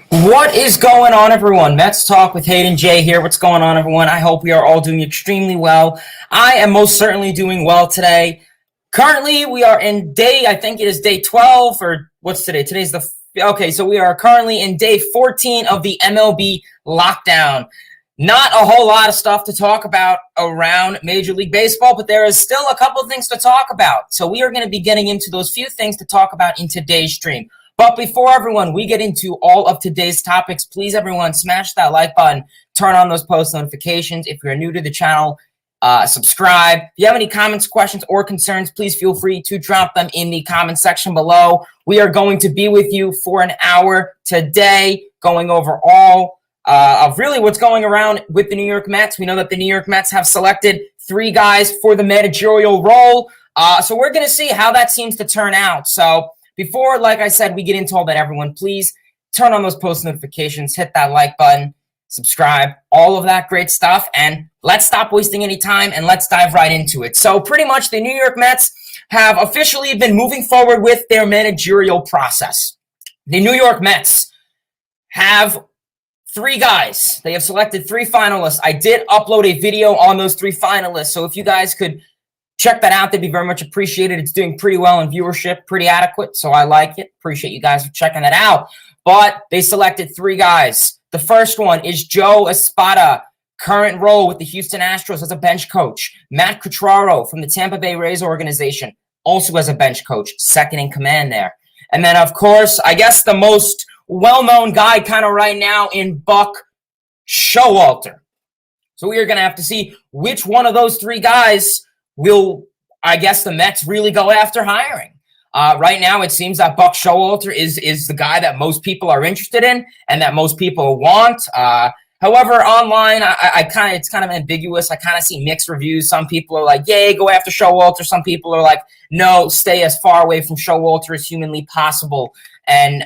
What is going on, everyone? Mets Talk with Hayden J here. What's going on, everyone? I hope we are all doing extremely well. I am most certainly doing well today. Currently, we are in I think it is day 12, or what's today? So we are currently in day 14 of the MLB lockdown. Not a whole lot of stuff to talk about around Major League Baseball, but there is still a couple of things to talk about. So we are going to be getting into those few things to talk about in today's stream. But before we get into all of today's topics, please, everyone, smash that like button, turn on those post notifications. If you're new to the channel, subscribe. If you have any comments, questions, or concerns, please feel free to drop them in the comment section below. We are going to be with you for an hour today, going over all of really what's going around with the New York Mets. We know that the New York Mets have selected 3 guys for the managerial role. So we're going to see how that seems to turn out. So before, like I said, we get into all that, everyone, please turn on those post notifications, hit that like button, subscribe, all of that great stuff, and let's stop wasting any time and let's dive right into it. So pretty much the New York Mets have officially been moving forward with their managerial process. The New York Mets have 3 guys. They have selected 3 finalists. I did upload a video on those 3 finalists, so if you guys could check that out, that'd be very much appreciated. It's doing pretty well in viewership, pretty adequate, so I like it. Appreciate you guys for checking that out. But they selected 3 guys. The first one is Joe Aspada, current role with the Houston Astros as a bench coach. Matt Catraro from the Tampa Bay Rays organization, also as a bench coach, second in command there. And then, of course, I guess the most well-known guy kind of right now in Buck Showalter. So we are going to have to see which one of those 3 guys will, I guess, the Mets really go after hiring. Right now, it seems that Buck Showalter is the guy that most people are interested in and that most people want. However, online, it's kind of ambiguous. I kind of see mixed reviews. Some people are like, yay, go after Showalter. Some people are like, no, stay as far away from Showalter as humanly possible. And,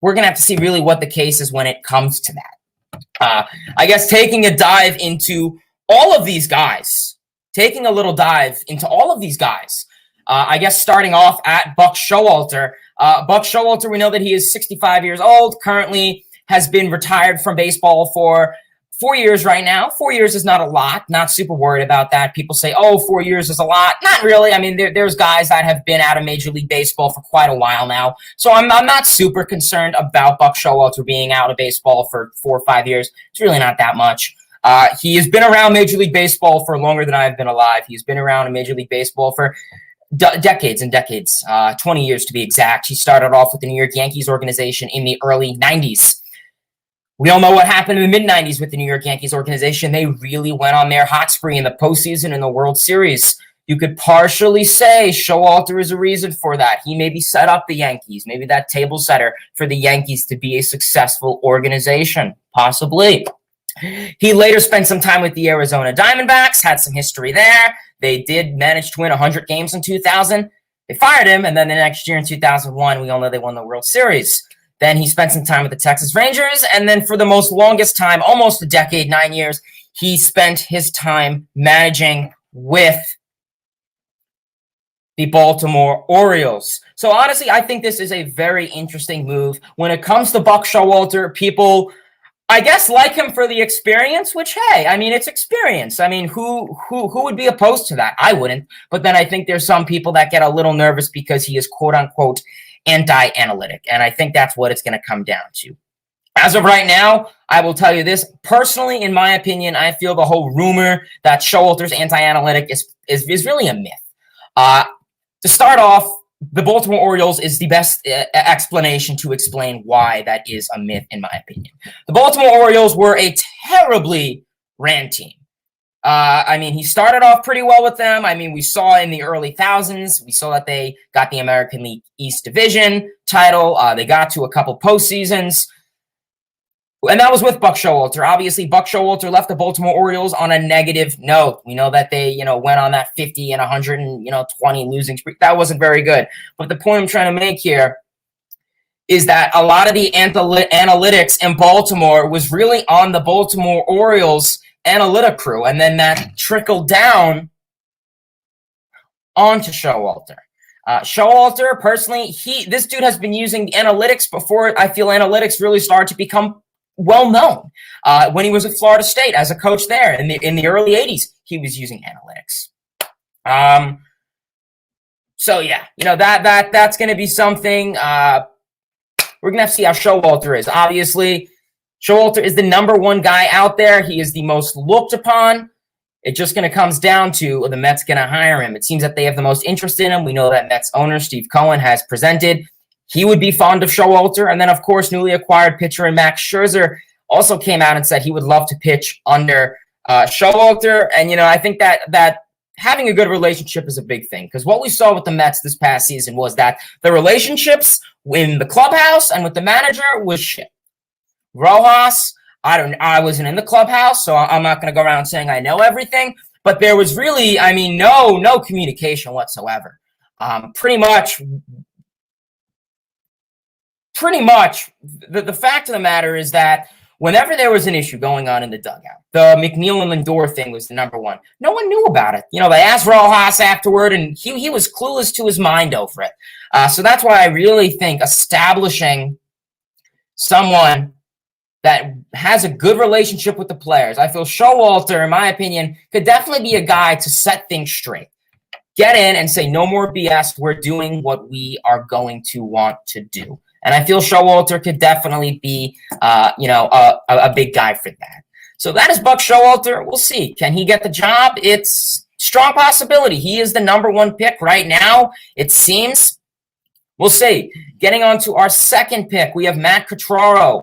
we're going to have to see really what the case is when it comes to that. I guess taking a dive into all of these guys, taking a little dive into all of these guys. I guess starting off at Buck Showalter. Buck Showalter, we know that he is 65 years old, currently has been retired from baseball for 4 years right now. 4 years is not a lot, not super worried about that. People say, 4 years is a lot. Not really. I mean, there's guys that have been out of Major League Baseball for quite a while now. So I'm not super concerned about Buck Showalter being out of baseball for 4 or 5 years. It's really not that much. He has been around Major League Baseball for longer than I've been alive. He's been around in Major League Baseball for decades and decades, 20 years to be exact. He started off with the New York Yankees organization in the early 90s. We all know what happened in the mid-90s with the New York Yankees organization. They really went on their hot spree in the postseason and the World Series. You could partially say Showalter is a reason for that. He maybe set up the Yankees, maybe that table setter for the Yankees to be a successful organization, possibly. He later spent some time with the Arizona Diamondbacks, had some history there. They did manage to win 100 games in 2000. They fired him, and then the next year in 2001, we all know they won the World Series. Then he spent some time with the Texas Rangers, and then for the longest time, almost a decade, 9 years, he spent his time managing with the Baltimore Orioles. So honestly, I think this is a very interesting move. When it comes to Buck Showalter, people, I guess, like him for the experience, which, hey, I mean, it's experience. I mean, who would be opposed to that? I wouldn't. But then I think there's some people that get a little nervous because he is, quote unquote, anti-analytic. And I think that's what it's going to come down to. As of right now, I will tell you this. Personally, in my opinion, I feel the whole rumor that Showalter's anti-analytic is really a myth. To start off, the Baltimore Orioles is the best explanation to explain why that is a myth, in my opinion. The Baltimore Orioles were a terribly ran team. I mean, he started off pretty well with them. I mean, we saw in the early thousands, we saw that they got the American League East Division title. They got to a couple postseasons. And that was with Buck Showalter. Obviously, Buck Showalter left the Baltimore Orioles on a negative note. We know that they, went on that 50 and 120 losing streak. That wasn't very good. But the point I'm trying to make here is that a lot of the analytics in Baltimore was really on the Baltimore Orioles analytic crew, and then that trickled down onto Showalter. Showalter, personally, this dude has been using analytics before I feel analytics really started to become well known. When he was at Florida State as a coach there in the early 80s, he was using analytics. So yeah, that's going to be something. We're going to have to see how Showalter is. Obviously, Showalter is the number one guy out there. He is the most looked upon. It just going to comes down to the Mets going to hire him. It seems that they have the most interest in him. We know that Mets owner Steve Cohen has presented he would be fond of Showalter. And then, of course, newly acquired pitcher and Max Scherzer also came out and said he would love to pitch under Showalter. And, I think that having a good relationship is a big thing, because what we saw with the Mets this past season was that the relationships in the clubhouse and with the manager was shit. Rojas, I wasn't in the clubhouse, so I'm not going to go around saying I know everything, but there was really, no communication whatsoever. Pretty much, the fact of the matter is that whenever there was an issue going on in the dugout, the Mcneil and Lindor thing was the number one. No one knew about it. They asked Rojas afterward, and he was clueless to his mind over it. So that's why I really think establishing someone that has a good relationship with the players. I feel Showalter, in my opinion, could definitely be a guy to set things straight. Get in and say, no more BS. We're doing what we are going to want to do. And I feel Showalter could definitely be, a big guy for that. So that is Buck Showalter. We'll see. Can he get the job? It's strong possibility. He is the number one pick right now, it seems. We'll see. Getting on to our second pick, we have Matt Catraro.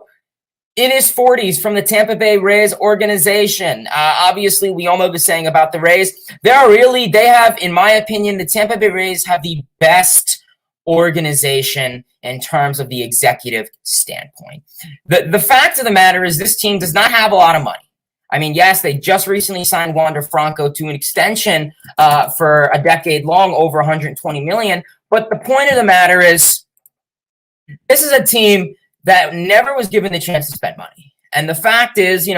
In his 40s from the Tampa Bay Rays organization. Obviously, we all know the saying about the Rays. They have, in my opinion, the Tampa Bay Rays have the best organization in terms of the executive standpoint. The fact of the matter is this team does not have a lot of money. Yes, they just recently signed Wander Franco to an extension for a decade long, over $120 million. But the point of the matter is this is a team that never was given the chance to spend money. And the fact is, if you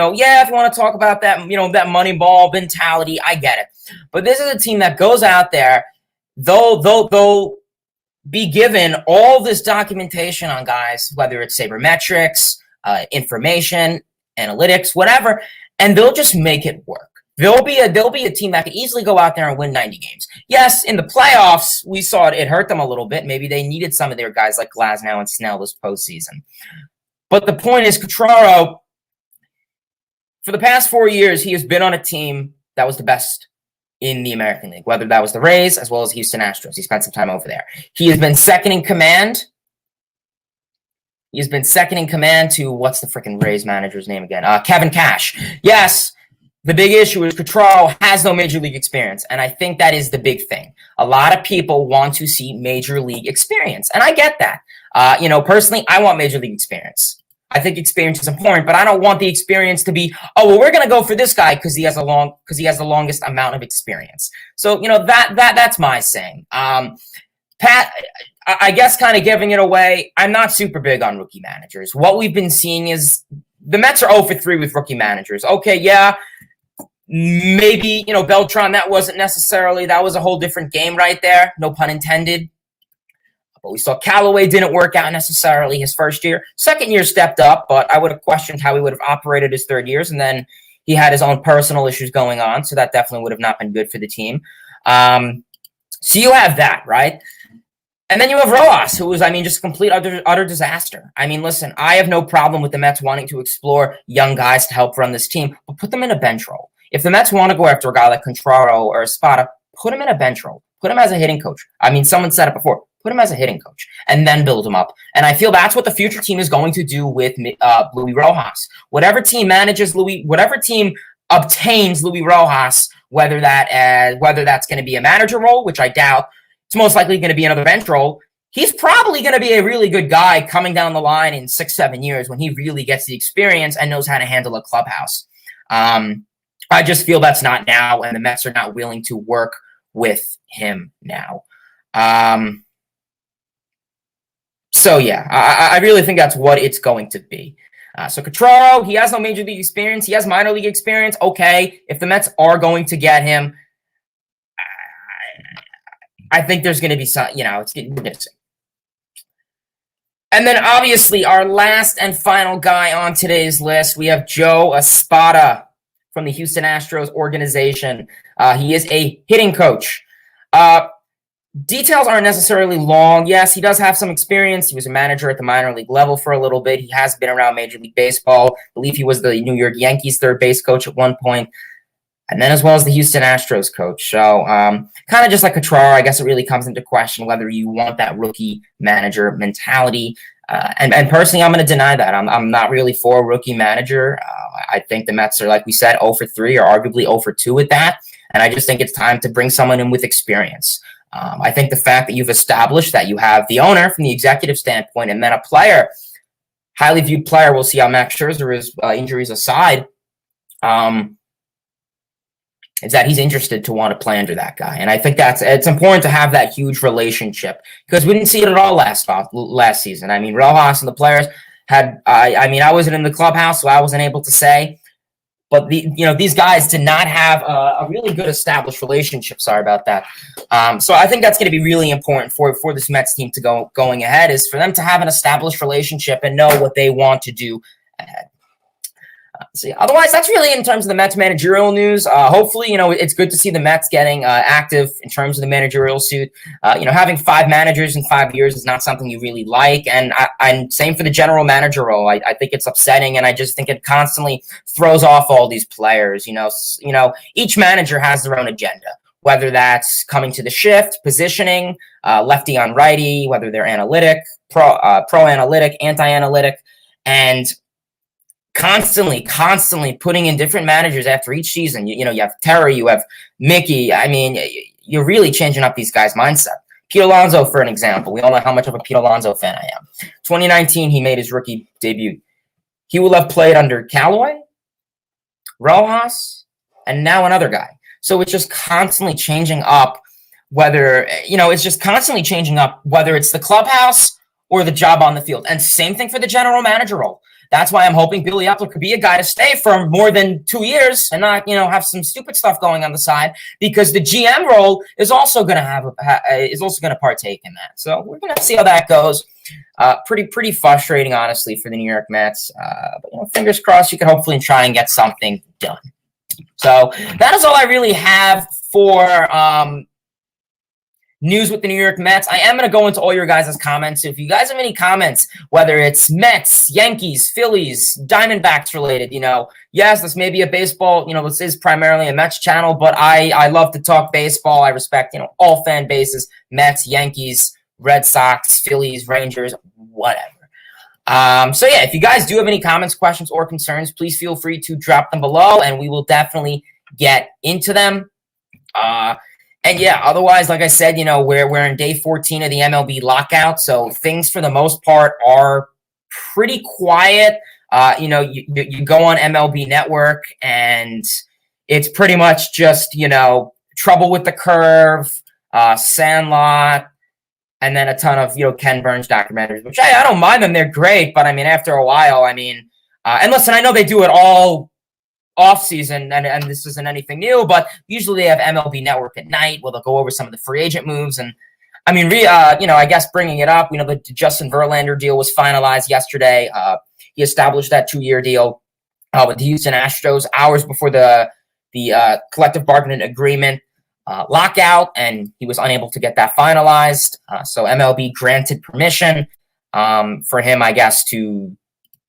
want to talk about that, that money ball mentality, I get it. But this is a team that goes out there, they'll be given all this documentation on guys, whether it's sabermetrics, information, analytics, whatever, and they'll just make it work. They'll be a team that could easily go out there and win 90 games. Yes, in the playoffs, we saw it hurt them a little bit. Maybe they needed some of their guys like Glasnow and Snell this postseason. But the point is, Catraro, for the past 4 years, he has been on a team that was the best in the American League, whether that was the Rays as well as Houston Astros. He spent some time over there. He has been second in command. He's been second in command to, what's the freaking Rays manager's name again? Kevin Cash. Yes. The big issue is Catraro has no major league experience, and I think that is the big thing. A lot of people want to see major league experience, and I get that. Personally, I want major league experience. I think experience is important, but I don't want the experience to be, we're going to go for this guy because he has the longest amount of experience. So, that's my saying. Pat, I guess kind of giving it away, I'm not super big on rookie managers. What we've been seeing is the Mets are 0 for 3 with rookie managers. Okay, yeah. Maybe, Beltran, that was a whole different game right there. No pun intended. But we saw Callaway didn't work out necessarily his first year. Second year stepped up, but I would have questioned how he would have operated his third years. And then he had his own personal issues going on. So that definitely would have not been good for the team. So you have that, right? And then you have Rojas, who was, just a complete utter disaster. Listen, I have no problem with the Mets wanting to explore young guys to help run this team, but put them in a bench role. If the Mets want to go after a guy like Catraro or Aspada, put him in a bench role. Put him as a hitting coach. Someone said it before. Put him as a hitting coach and then build him up. And I feel that's what the future team is going to do with Louis Rojas. Whatever team obtains Louis Rojas, whether that's going to be a manager role, which I doubt, it's most likely going to be another bench role. He's probably going to be a really good guy coming down the line in 6-7 years when he really gets the experience and knows how to handle a clubhouse. I just feel that's not now, and the Mets are not willing to work with him now. So, yeah, I really think that's what it's going to be. So Catraro, he has no major league experience. He has minor league experience. Okay, if the Mets are going to get him, I think there's going to be some, it's getting missing. And then obviously our last and final guy on today's list, we have Joe Aspada from the Houston Astros organization. He is a hitting coach. Details aren't necessarily long. Yes, he does have some experience. He was a manager at the minor league level for a little bit. He has been around Major League Baseball. I believe he was the New York Yankees third base coach at one point, and then as well as the Houston Astros coach. So kind of just like Catraro, I guess it really comes into question whether you want that rookie manager mentality. And personally, I'm going to deny that. I'm not really for a rookie manager. I think the Mets are, like we said, 0 for 3 or arguably 0 for 2 with that. And I just think it's time to bring someone in with experience. I think the fact that you've established that you have the owner from the executive standpoint and then a player, highly viewed player, we'll see how Max Scherzer is, injuries aside, is that he's interested to want to play under that guy. And I think it's important to have that huge relationship because we didn't see it at all last season. I mean, Rojas and the players had, I wasn't in the clubhouse, so I wasn't able to say, but these guys did not have a really good established relationship. Sorry about that. So I think that's going to be really important for this Mets team to going ahead, is for them to have an established relationship and know what they want to do ahead. Otherwise, that's really in terms of the Mets managerial news. Hopefully, it's good to see the Mets getting active in terms of the managerial suit. Having 5 managers in 5 years is not something you really like. And same for the general manager role. I think it's upsetting, and I just think it constantly throws off all these players. Each manager has their own agenda, whether that's coming to the shift, positioning, lefty on righty, whether they're analytic, pro-analytic, anti-analytic, and constantly putting in different managers after each season. You have Terry, you have Mickey. I mean, you're really changing up these guys' mindset. Pete Alonso, for an example. We all know how much of a Pete Alonso fan I am. 2019, he made his rookie debut. He will have played under Callaway, Rojas, and now another guy. So it's just constantly changing up whether it's the clubhouse or the job on the field. And same thing for the general manager role. That's why I'm hoping Billy Epler could be a guy to stay for more than 2 years and not, have some stupid stuff going on the side, because the GM role is also going to partake in that. So we're going to see how that goes. Pretty frustrating, honestly, for the New York Mets. But fingers crossed, you can hopefully try and get something done. So that is all I really have for news with the New York Mets. I am going to go into all your guys' comments. So if you guys have any comments, whether it's Mets, Yankees, Phillies, Diamondbacks related, yes, this may be a baseball, this is primarily a Mets channel, but I love to talk baseball. I respect, all fan bases, Mets, Yankees, Red Sox, Phillies, Rangers, whatever. So yeah, if you guys do have any comments, questions, or concerns, please feel free to drop them below and we will definitely get into them. And yeah, otherwise, like I said, we're in day 14 of the MLB lockout, so things for the most part are pretty quiet. You go on MLB Network and it's pretty much just, Trouble with the Curve, Sandlot, and then a ton of, Ken Burns documentaries, which I don't mind them. They're great, but after a while, and listen, I know they do it all off season, and this isn't anything new, but usually they have MLB Network at night where they'll go over some of the free agent moves. And I guess bringing it up, the Justin Verlander deal was finalized yesterday. He established that 2-year deal with the Houston Astros hours before the collective bargaining agreement lockout, and he was unable to get that finalized. So MLB granted permission for him, I guess, to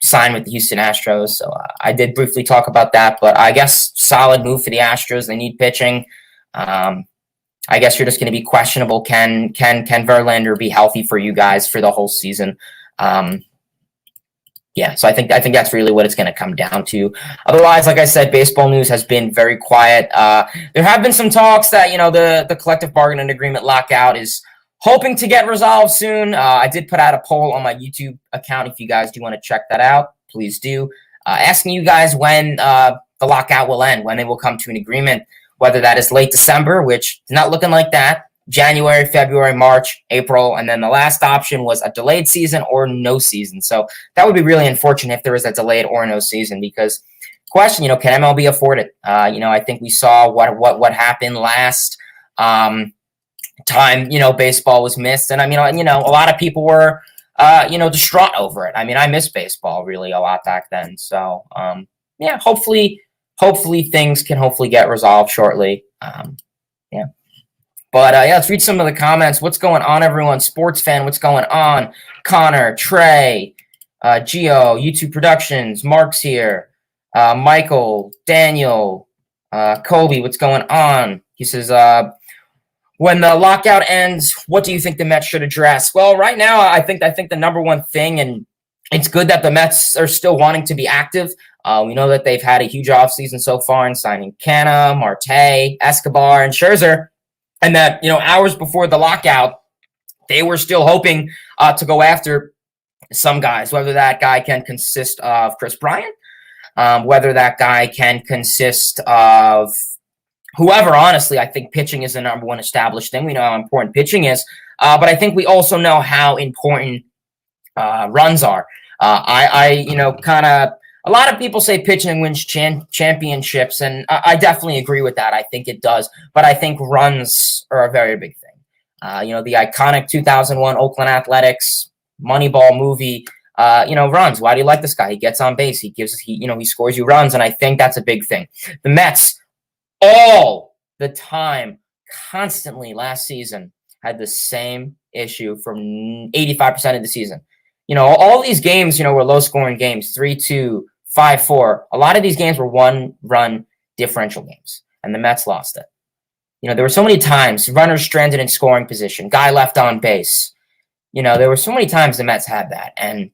sign with the Houston Astros. So I did briefly talk about that, but I guess solid move for the Astros. They need pitching. I guess you're just going to be questionable. Can Verlander be healthy for you guys for the whole season? Yeah, so I think that's really what it's going to come down to. Otherwise, like I said, baseball news has been very quiet. There have been some talks that, the collective bargaining agreement lockout is hoping to get resolved soon. I did put out a poll on my YouTube account. If you guys do want to check that out, please do. Asking you guys when the lockout will end, when they will come to an agreement, whether that is late December, which is not looking like that, January, February, March, April, and then the last option was a delayed season or no season. So that would be really unfortunate if there was a delayed or no season, because question, can MLB afford it? I think we saw what happened last time, baseball was missed. And I mean, a lot of people were, distraught over it. I mean, I miss baseball really a lot back then. So, yeah, hopefully things can hopefully get resolved shortly. Yeah. But yeah, let's read some of the comments. What's going on, everyone? Sports fan, what's going on? Connor, Trey, Gio, YouTube Productions, Mark's here. Michael, Daniel, Kobe, what's going on? He says, when the lockout ends, what do you think the Mets should address? Well, right now, I think the number one thing, and it's good that the Mets are still wanting to be active. We know that they've had a huge offseason so far in signing Canna, Marte, Escobar, and Scherzer. And that, hours before the lockout, they were still hoping to go after some guys, whether that guy can consist of Chris Bryant, whether that guy can consist of whoever. Honestly, I think pitching is the number one established thing. We know how important pitching is, but I think we also know how important runs are. A lot of people say pitching wins championships, and I definitely agree with that. I think it does, but I think runs are a very big thing. The iconic 2001 Oakland Athletics Moneyball movie, runs. Why do you like this guy? He gets on base. He scores you runs, and I think that's a big thing. The Mets, all the time, constantly last season, had the same issue for 85% of the season. All these games, were low-scoring games, 3-2, 5-4. A lot of these games were one-run differential games, and the Mets lost it. There were so many times runners stranded in scoring position, guy left on base. There were so many times the Mets had that, and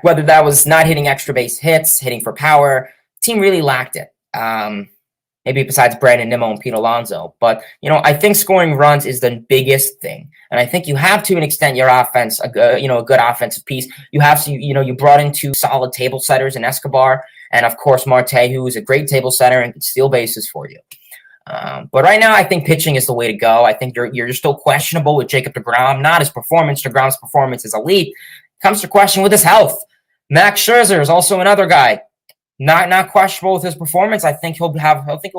whether that was not hitting extra base hits, hitting for power, the team really lacked it. Maybe besides Brandon Nimmo and Pete Alonso. But, I think scoring runs is the biggest thing. And I think you have to an extent your offense, a good offensive piece. You have to, you brought in two solid table setters in Escobar and, of course, Marte, who is a great table setter and can steal bases for you. But right now, I think pitching is the way to go. I think you're still questionable with Jacob deGrom. Not his performance. deGrom's performance is elite. Comes to question with his health. Max Scherzer is also another guy. Not questionable with his performance. I think he'll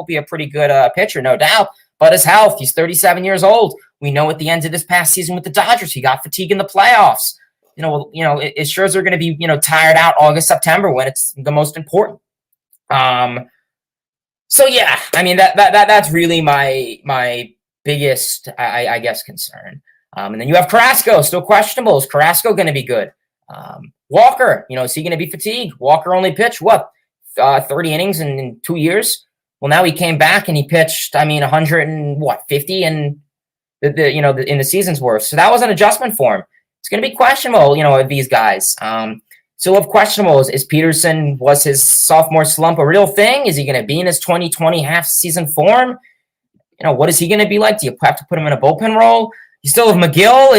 be a pretty good pitcher, no doubt. But his health, he's 37 years old. We know at the end of this past season with the Dodgers, he got fatigue in the playoffs. Is Scherzer going to be tired out August, September when it's the most important? So yeah, I mean that's really my biggest, I guess, concern. And then you have Carrasco, still questionable. Is Carrasco going to be good? Walker, is he going to be fatigued? Walker only pitched 30 innings in 2 years. Well, now he came back and he pitched, 150 and in the season's worth. So that was an adjustment for him. It's going to be questionable, with these guys. Still of questionable is Peterson. Was his sophomore slump a real thing? Is he going to be in his 2020 half-season form? What is he going to be like? Do you have to put him in a bullpen role? You still have McGill.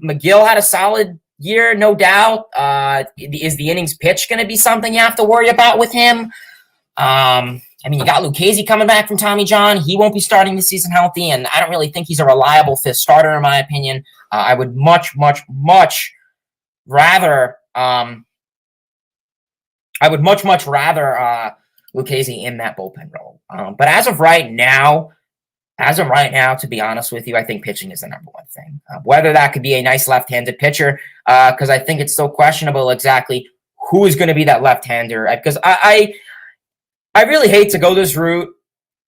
McGill had a solid year, no doubt. Is the innings pitch going to be something you have to worry about with him? You got Lucchesi coming back from Tommy John. He won't be starting the season healthy, and I don't really think he's a reliable fifth starter, in my opinion. I would much rather Lucchesi in that bullpen role. But as of right now, to be honest with you, I think pitching is the number one thing. Whether that could be a nice left-handed pitcher, because I think it's still questionable exactly who is going to be that left-hander. Because I really hate to go this route,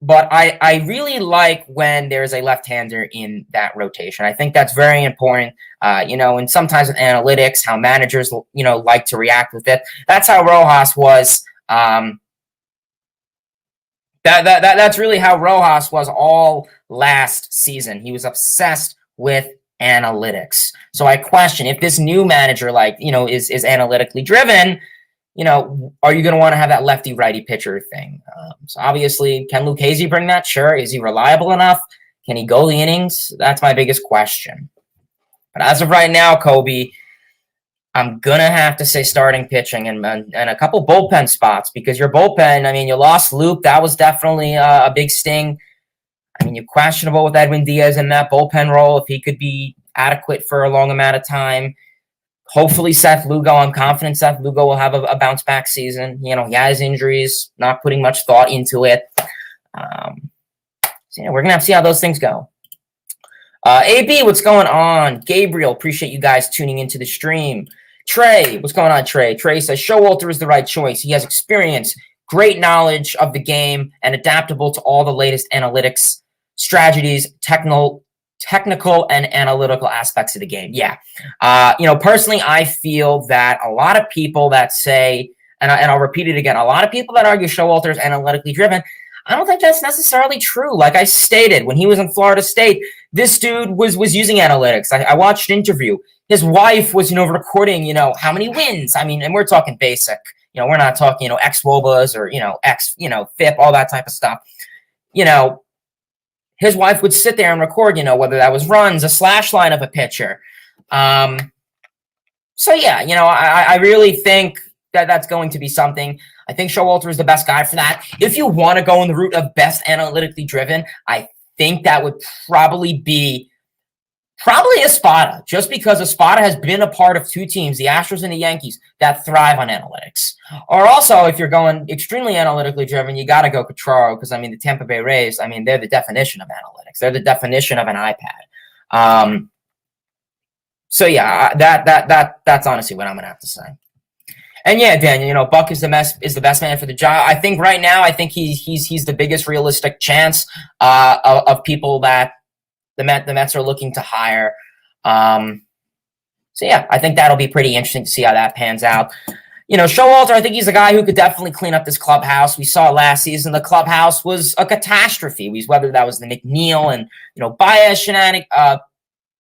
but I really like when there's a left-hander in that rotation. I think that's very important, and sometimes with analytics, how managers, like to react with it. That's how Rojas was. That's really how Rojas was all last season. He was obsessed with analytics. So I question if this new manager, is analytically driven, are you going to want to have that lefty-righty pitcher thing? So obviously, can Lucchesi bring that? Sure. Is he reliable enough? Can he go the innings? That's my biggest question. But as of right now, Kobe, I'm going to have to say starting pitching and a couple bullpen spots, because your bullpen, you lost Luke. That was definitely a big sting. You're questionable with Edwin Diaz in that bullpen role, if he could be adequate for a long amount of time. Hopefully Seth Lugo, I'm confident Seth Lugo will have a bounce-back season. He has injuries, not putting much thought into it. So So, we're going to have to see how those things go. AB, what's going on? Gabriel, appreciate you guys tuning into the stream. Trey, what's going on, Trey? Trey says, Showalter is the right choice. He has experience, great knowledge of the game, and adaptable to all the latest analytics, strategies, technical and analytical aspects of the game. Yeah. Personally, I feel that a lot of people that say, and I'll repeat it again, a lot of people that argue Showalter is analytically driven, I don't think that's necessarily true. Like I stated, when he was in Florida State, this dude was using analytics. I watched an interview. His wife was, recording, how many wins. I mean, and we're talking basic. We're not talking, X WOBAs or, X, FIP, all that type of stuff. His wife would sit there and record, whether that was runs, a slash line of a pitcher. So, yeah, I really think that's going to be something. I think Showalter is the best guy for that. If you want to go in the route of best analytically driven, I think that would probably be Aspada, just because Aspada has been a part of two teams, the Astros and the Yankees, that thrive on analytics. Or also, if you're going extremely analytically driven, you got to go Catraro, because, the Tampa Bay Rays, they're the definition of analytics. They're the definition of an iPad. So, yeah, that's honestly what I'm going to have to say. And yeah, Daniel, Buck is the best man for the job. I think right now, he's the biggest realistic chance of people that the Mets are looking to hire. So yeah, I think that'll be pretty interesting to see how that pans out. Showalter, I think he's a guy who could definitely clean up this clubhouse. We saw last season the clubhouse was a catastrophe. Whether that was the Mcneil and Baez shenanigans,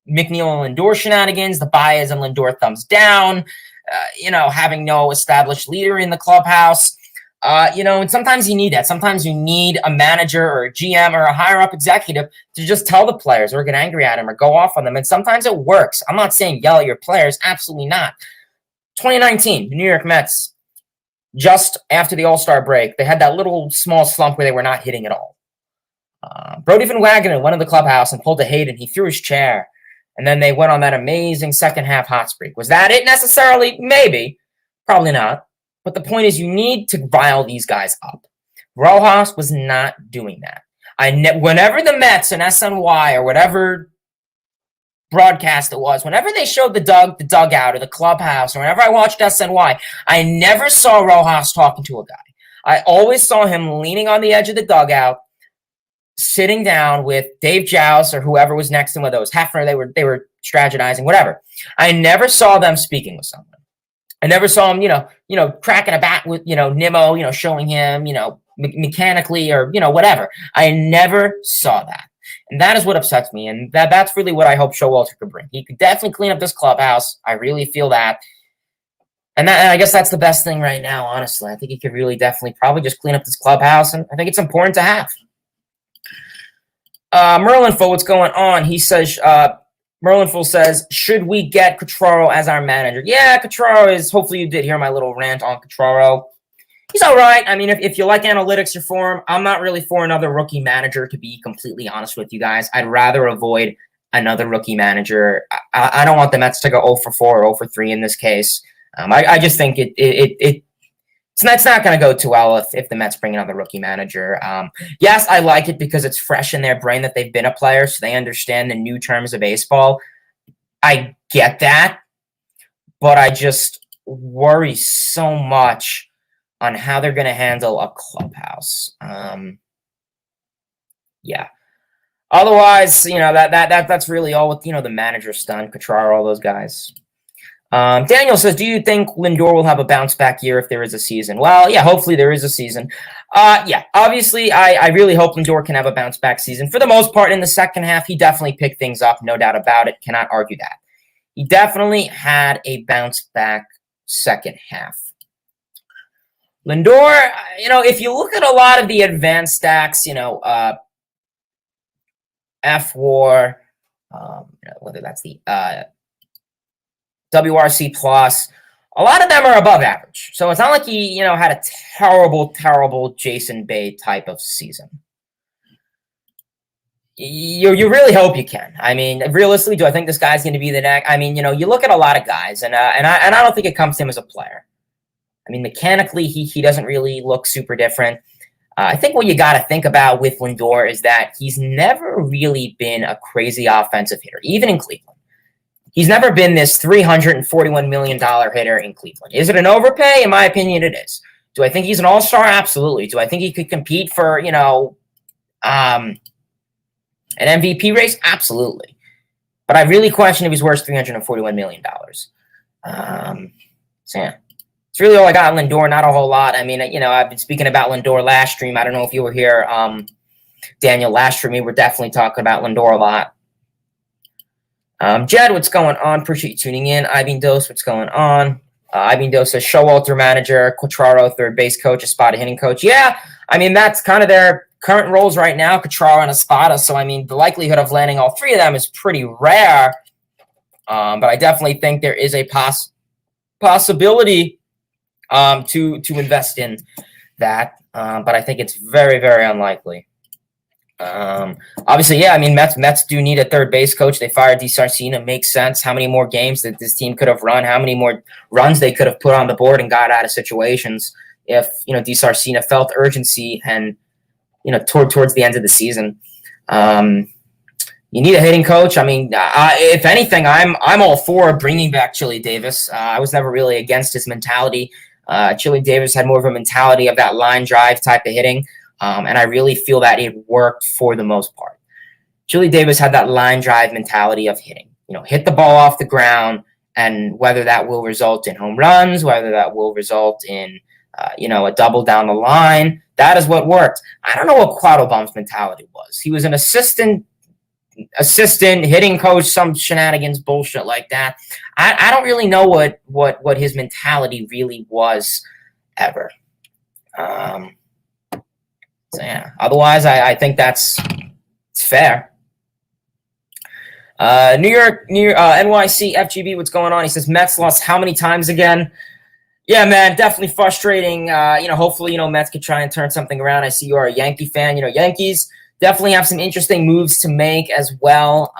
Mcneil and Lindor shenanigans, the Baez and Lindor thumbs down. Having no established leader in the clubhouse, and sometimes you need that. Sometimes you need a manager or a GM or a higher up executive to just tell the players or get angry at them or go off on them. And sometimes it works. I'm not saying yell at your players. Absolutely not. 2019, the New York Mets, just after the All-Star break, they had that little small slump where they were not hitting at all. Brody Van Wagenen went in the clubhouse and pulled a Hayden. He threw his chair. And then they went on that amazing second half hot streak. Was that it necessarily? Maybe. Probably not. But the point is you need to rile these guys up. Rojas was not doing that. Whenever the Mets and SNY or whatever broadcast it was, whenever they showed the dugout or the clubhouse, or whenever I watched SNY, I never saw Rojas talking to a guy. I always saw him leaning on the edge of the dugout, sitting down with Dave Joust or whoever was next to him, with those Hefner, they were strategizing, whatever. I never saw them speaking with someone. I never saw him, cracking a bat with, Nimmo, showing him, mechanically or, whatever. I never saw that. And that is what upsets me. And that's really what I hope Showalter could bring. He could definitely clean up this clubhouse. I really feel that. And I guess that's the best thing right now, honestly. I think he could really definitely probably just clean up this clubhouse. And I think it's important to have. Merlinful, what's going on? He says, Merlinful says, should we get Catraro as our manager? Yeah, Catraro is, hopefully you did hear my little rant on Catraro. He's all right. If you like analytics, you're for him. I'm not really for another rookie manager, to be completely honest with you guys. I'd rather avoid another rookie manager. I don't want the Mets to go 0 for 4 or 0 for 3 in this case. I just think it's not going to go too well if the Mets bring another rookie manager. Yes, I like it because it's fresh in their brain that they've been a player, so they understand the new terms of baseball. I get that, but I just worry so much on how they're going to handle a clubhouse. Yeah. Otherwise, that's really all with, the manager stunt, Catraro, all those guys. Daniel says, do you think Lindor will have a bounce back year if there is a season? Well, yeah, hopefully there is a season. Yeah, obviously, I really hope Lindor can have a bounce back season. For the most part, in the second half, he definitely picked things up. No doubt about it. Cannot argue that. He definitely had a bounce back second half. Lindor, if you look at a lot of the advanced stacks, F-WAR, whether that's the WRC plus, a lot of them are above average. So it's not like he, had a terrible, terrible Jason Bay type of season. You really hope you can. Realistically, do I think this guy's going to be the next? You look at a lot of guys, and I don't think it comes to him as a player. Mechanically, he doesn't really look super different. I think what you got to think about with Lindor is that he's never really been a crazy offensive hitter, even in Cleveland. He's never been this $341 million hitter in Cleveland. Is it an overpay? In my opinion, it is. Do I think he's an all-star? Absolutely. Do I think he could compete for, an MVP race? Absolutely. But I really question if he's worth $341 million. So, yeah. It's really all I got on Lindor, not a whole lot. I mean, I've been speaking about Lindor last stream. I don't know if you were here, Daniel, last stream. We were definitely talking about Lindor a lot. Jed, what's going on? Appreciate you tuning in. Ivan Dose, what's going on? Ivan Dose says Showalter manager, Catraro third base coach, Aspada hitting coach. Yeah, I mean, that's kind of their current roles right now, Catraro and Aspada. So, I mean, the likelihood of landing all three of them is pretty rare. But I definitely think there is a possibility to invest in that. But I think it's very, very unlikely. Obviously, yeah, I mean, Mets do need a third base coach. They fired DiSarcina. Makes sense. How many more games that this team could have run? How many more runs they could have put on the board and got out of situations if, DiSarcina felt urgency and, towards the end of the season. You need a hitting coach. I mean, if anything, I'm all for bringing back Chili Davis. I was never really against his mentality. Chili Davis had more of a mentality of that line drive type of hitting. And I really feel that it worked for the most part. Chili Davis had that line drive mentality of hitting, hit the ball off the ground, and whether that will result in home runs, whether that will result in, a double down the line, that is what worked. I don't know what Quattlebaum's mentality was. He was an assistant hitting coach, some shenanigans, bullshit like that. I don't really know what his mentality really was ever. So, yeah. Otherwise, I think it's fair. New York, NYC, FGB, what's going on? He says, Mets lost how many times again? Yeah, man, definitely frustrating. Hopefully, Mets could try and turn something around. I see you are a Yankee fan. Yankees definitely have some interesting moves to make as well.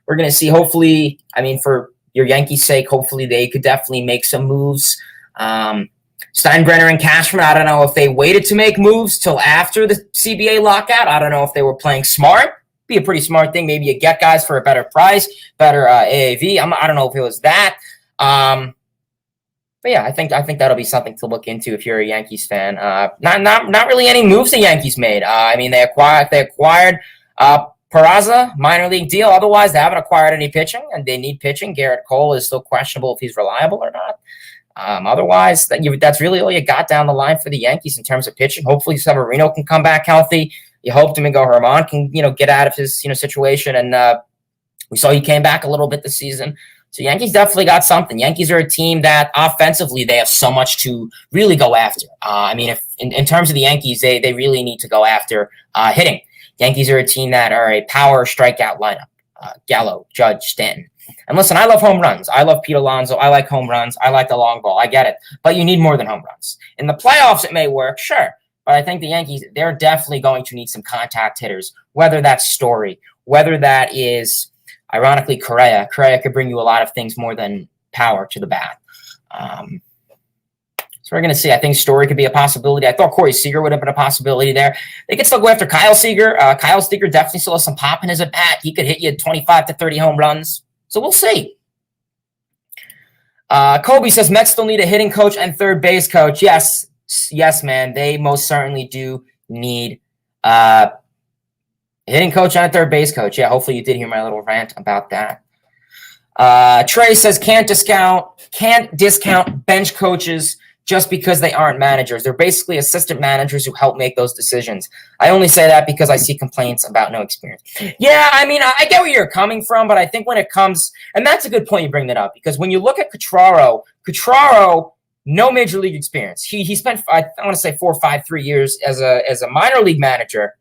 We're going to see, hopefully, for your Yankees' sake, hopefully they could definitely make some moves. Steinbrenner and Cashman, I don't know if they waited to make moves till after the CBA lockout. I don't know if they were playing smart. Be a pretty smart thing. Maybe you get guys for a better price, better AAV. I don't know if it was that. But yeah, I think that'll be something to look into if you're a Yankees fan. Not really any moves the Yankees made. They acquired Peraza, minor league deal. Otherwise, they haven't acquired any pitching, and they need pitching. Garrett Cole is still questionable if he's reliable or not. Otherwise, that's really all you got down the line for the Yankees in terms of pitching. Hopefully, Severino can come back healthy. You hope Domingo Germán can, get out of his, situation. And we saw he came back a little bit this season. So Yankees definitely got something. Yankees are a team that offensively they have so much to really go after. If in terms of the Yankees, they really need to go after hitting. Yankees are a team that are a power strikeout lineup. Gallo, Judge, Stanton. And listen, I love home runs. I love Pete Alonso. I like home runs. I like the long ball. I get it. But you need more than home runs. In the playoffs, it may work, sure. But I think the Yankees, they're definitely going to need some contact hitters, whether that's Story, whether that is, ironically, Correa. Correa could bring you a lot of things more than power to the bat. So we're going to see. I think Story could be a possibility. I thought Corey Seager would have been a possibility there. They could still go after Kyle Seager. Kyle Seager definitely still has some pop in his at-bat. He could hit you 25 to 30 home runs. So we'll see. Kobe says, Mets still need a hitting coach and third base coach. Yes, man. They most certainly do need a hitting coach and a third base coach. Yeah, hopefully you did hear my little rant about that. Trey says, can't discount bench coaches just because they aren't managers. They're basically assistant managers who help make those decisions. I only say that because I see complaints about no experience. Yeah, I get where you're coming from, but I think when it comes, and that's a good point you bring that up, because when you look at Catraro, no major league experience. He spent, I want to say 4, 5, 3 years as a minor league manager.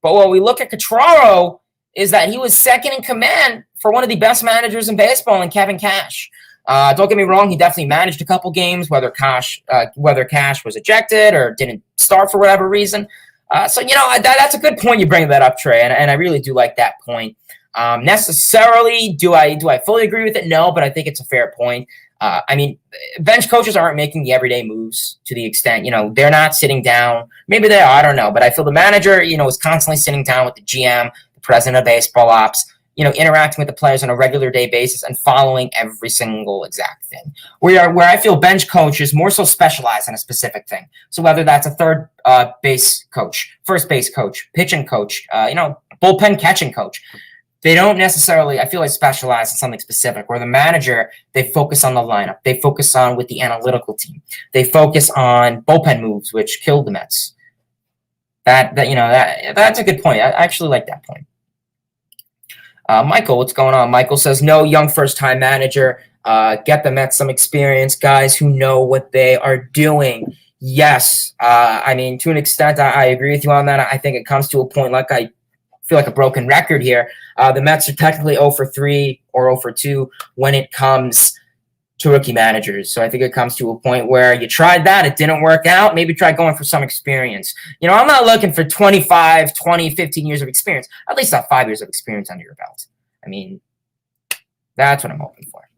But what we look at Catraro is that he was second in command for one of the best managers in baseball in Kevin Cash. Don't get me wrong, he definitely managed a couple games, whether Cash was ejected or didn't start for whatever reason. That's a good point you bring that up, Trey, and I really do like that point. Necessarily, do I fully agree with it? No, but I think it's a fair point. I mean, bench coaches aren't making the everyday moves to the extent, they're not sitting down. Maybe they are, I don't know. But I feel the manager, is constantly sitting down with the GM, the president of baseball ops, interacting with the players on a regular day basis and following every single exact thing. Where I feel bench coaches more so specialize in a specific thing. So whether that's a third base coach, first base coach, pitching coach, bullpen catching coach, they don't necessarily, I feel like, specialize in something specific. Where the manager, they focus on the lineup. They focus on with the analytical team. They focus on bullpen moves, which killed the Mets. That's a good point. I actually like that point. Michael, what's going on? Michael says, no young first-time manager. Get the Mets some experience, guys who know what they are doing. Yes. I mean, to an extent, I agree with you on that. I think it comes to a point, like I feel like a broken record here. The Mets are technically 0 for 3 or 0 for 2 when it comes to rookie managers. So I think it comes to a point where you tried that, it didn't work out, maybe try going for some experience. I'm not looking for 25, 20, 15 years of experience. At least have 5 years of experience under your belt. I mean, that's what I'm hoping for.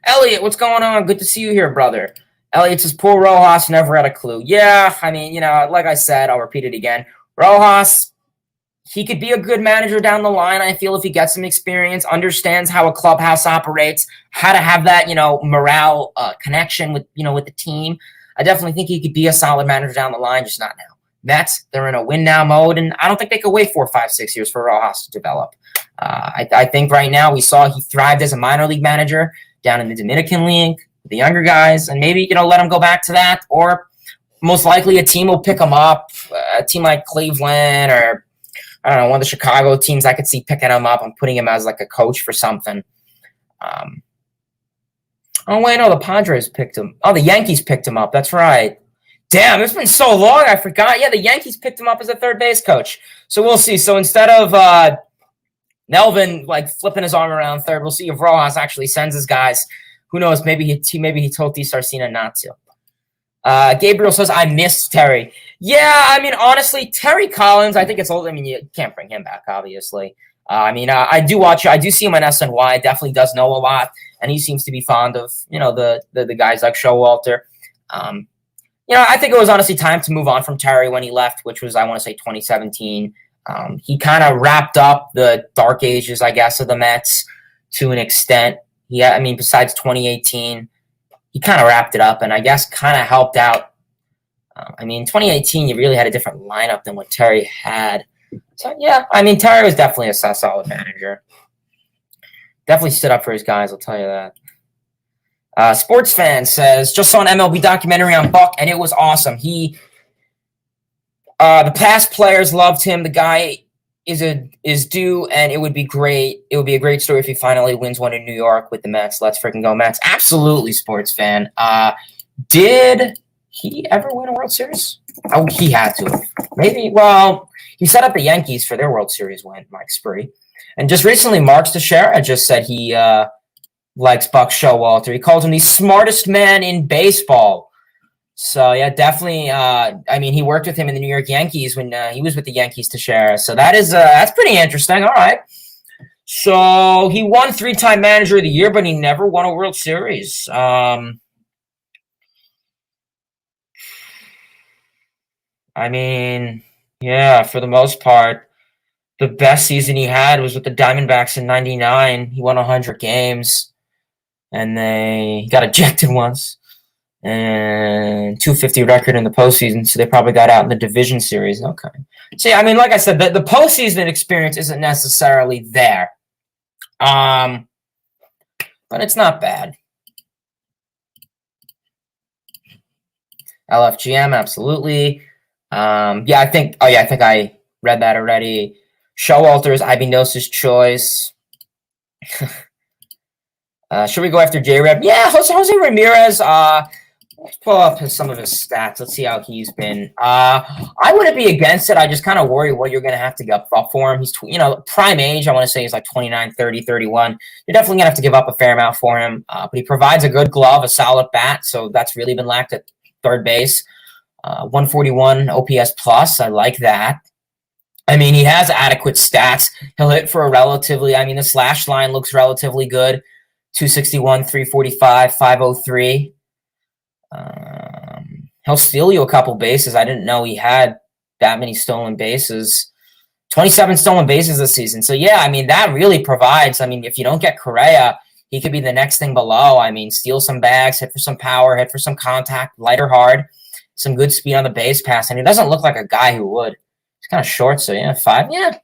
Elliot, what's going on? Good to see you here, brother. Elliot says, poor Rojas never had a clue. Yeah, I mean, like I said, I'll repeat it again. Rojas, he could be a good manager down the line. I feel if he gets some experience, understands how a clubhouse operates, how to have that, morale connection with the team. I definitely think he could be a solid manager down the line, just not now. Mets, they're in a win now mode, and I don't think they could wait 4, 5, 6 years for Rojas to develop. I think right now we saw he thrived as a minor league manager down in the Dominican League, with the younger guys, and maybe, let him go back to that, or most likely a team will pick him up, a team like Cleveland or I don't know, one of the Chicago teams I could see picking him up and putting him as like a coach for something. The Padres picked him. Oh, the Yankees picked him up. That's right. Damn, it's been so long. I forgot. Yeah, the Yankees picked him up as a third base coach. So we'll see. So instead of Melvin flipping his arm around third, we'll see if Rojas actually sends his guys. Who knows? Maybe he told DeSarcina not to. Gabriel says, I missed Terry. Yeah, I mean, honestly, Terry Collins, I think it's old. I mean, you can't bring him back, obviously. I do see him on SNY. Definitely does know a lot, and he seems to be fond of, the guys like Showalter. I think it was honestly time to move on from Terry when he left, which was, I want to say, 2017. He kind of wrapped up the dark ages, I guess, of the Mets to an extent. Besides 2018, he kind of wrapped it up and I guess kind of helped out. 2018, you really had a different lineup than what Terry had. So, yeah, Terry was definitely a solid manager. Definitely stood up for his guys, I'll tell you that. Sports Fan says, just saw an MLB documentary on Buck, and it was awesome. The past players loved him. The guy is due, and it would be great. It would be a great story if he finally wins one in New York with the Mets. Let's freaking go Mets. Absolutely, Sports Fan. Did he ever win a World Series? Oh, he had to. Maybe. Well, he set up the Yankees for their World Series win, Mike Spree. And just recently, Mark Teixeira just said he likes Buck Showalter. He called him the smartest man in baseball. So, yeah, definitely. He worked with him in the New York Yankees when he was with the Yankees, Teixeira. So that's pretty interesting. All right. So he won 3-time Manager of the Year, but he never won a World Series. Yeah, for the most part, the best season he had was with the Diamondbacks in '99. He won 100 games, and he got ejected once. And 250 record in the postseason, so they probably got out in the division series. Okay. See, like I said, the postseason experience isn't necessarily there. But it's not bad. LFGM, absolutely. I think I read that already. Showalter is Ibinosa's choice. Should we go after J-Reb? Yeah, Jose Ramirez. Let's pull up some of his stats. Let's see how he's been. I wouldn't be against it. I just kind of worry what you're going to have to give up for him. He's, prime age, I want to say he's like 29, 30, 31. You're definitely going to have to give up a fair amount for him. But he provides a good glove, a solid bat, so that's really been lacked at third base. 141 OPS plus. I like that. He has adequate stats. He'll hit for a relatively, the slash line looks relatively good. 261, 345, 503. He'll steal you a couple bases. I didn't know he had that many stolen bases. 27 stolen bases this season. So, yeah, I mean, that really provides. I mean, if you don't get Correa, he could be the next thing below. I mean, steal some bags, hit for some power, hit for some contact, light or hard, some good speed on the base pass. And he doesn't look like a guy who would. He's kind of short, so, yeah, 5, yeah.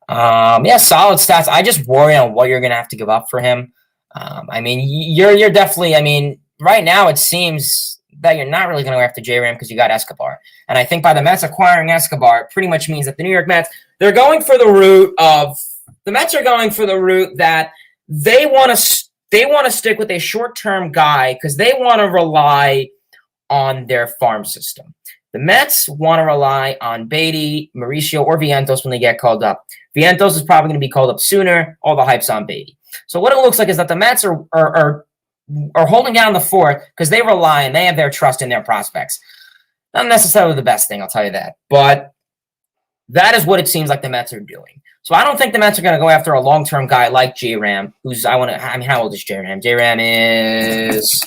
Yeah, solid stats. I just worry on what you're going to have to give up for him. I mean, you're definitely, I mean, right now it seems that you're not really going to go after J-Ram because you got Escobar. And I think by the Mets acquiring Escobar, it pretty much means that the New York Mets, they're going for the route of, the Mets are going for the route that they want to stick with a short-term guy because they want to rely on their farm system. The Mets want to rely on Beatty, Mauricio, or Vientos when they get called up. Vientos is probably going to be called up sooner. All the hype's on Beatty. So what it looks like is that the Mets are holding down the fort because they rely and they have their trust in their prospects. Not necessarily the best thing, I'll tell you that. But that is what it seems like the Mets are doing. So I don't think the Mets are going to go after a long-term guy like J-Ram, how old is J-Ram? J-Ram is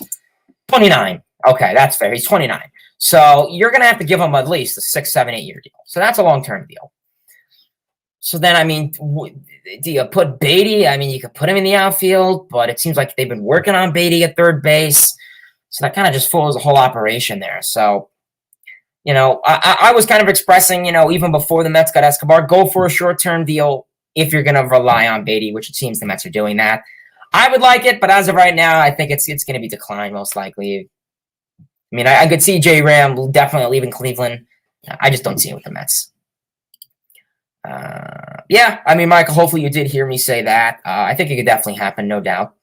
29. Okay, that's fair. He's 29. So you're going to have to give him at least a 6, 7, 8 year deal. So that's a long-term deal. So then, I mean, do you put Beatty? I mean, you could put him in the outfield, but it seems like they've been working on Beatty at third base. So that kind of just follows the whole operation there. So, you know, I was kind of expressing, you know, even before the Mets got Escobar, go for a short-term deal if you're going to rely on Beatty, which it seems the Mets are doing that. I would like it, but as of right now, I think it's going to be declined most likely. I mean, I could see J-Ram definitely leaving Cleveland. I just don't see it with the Mets. Yeah, I mean, Michael, hopefully you did hear me say that. I think it could definitely happen, no doubt.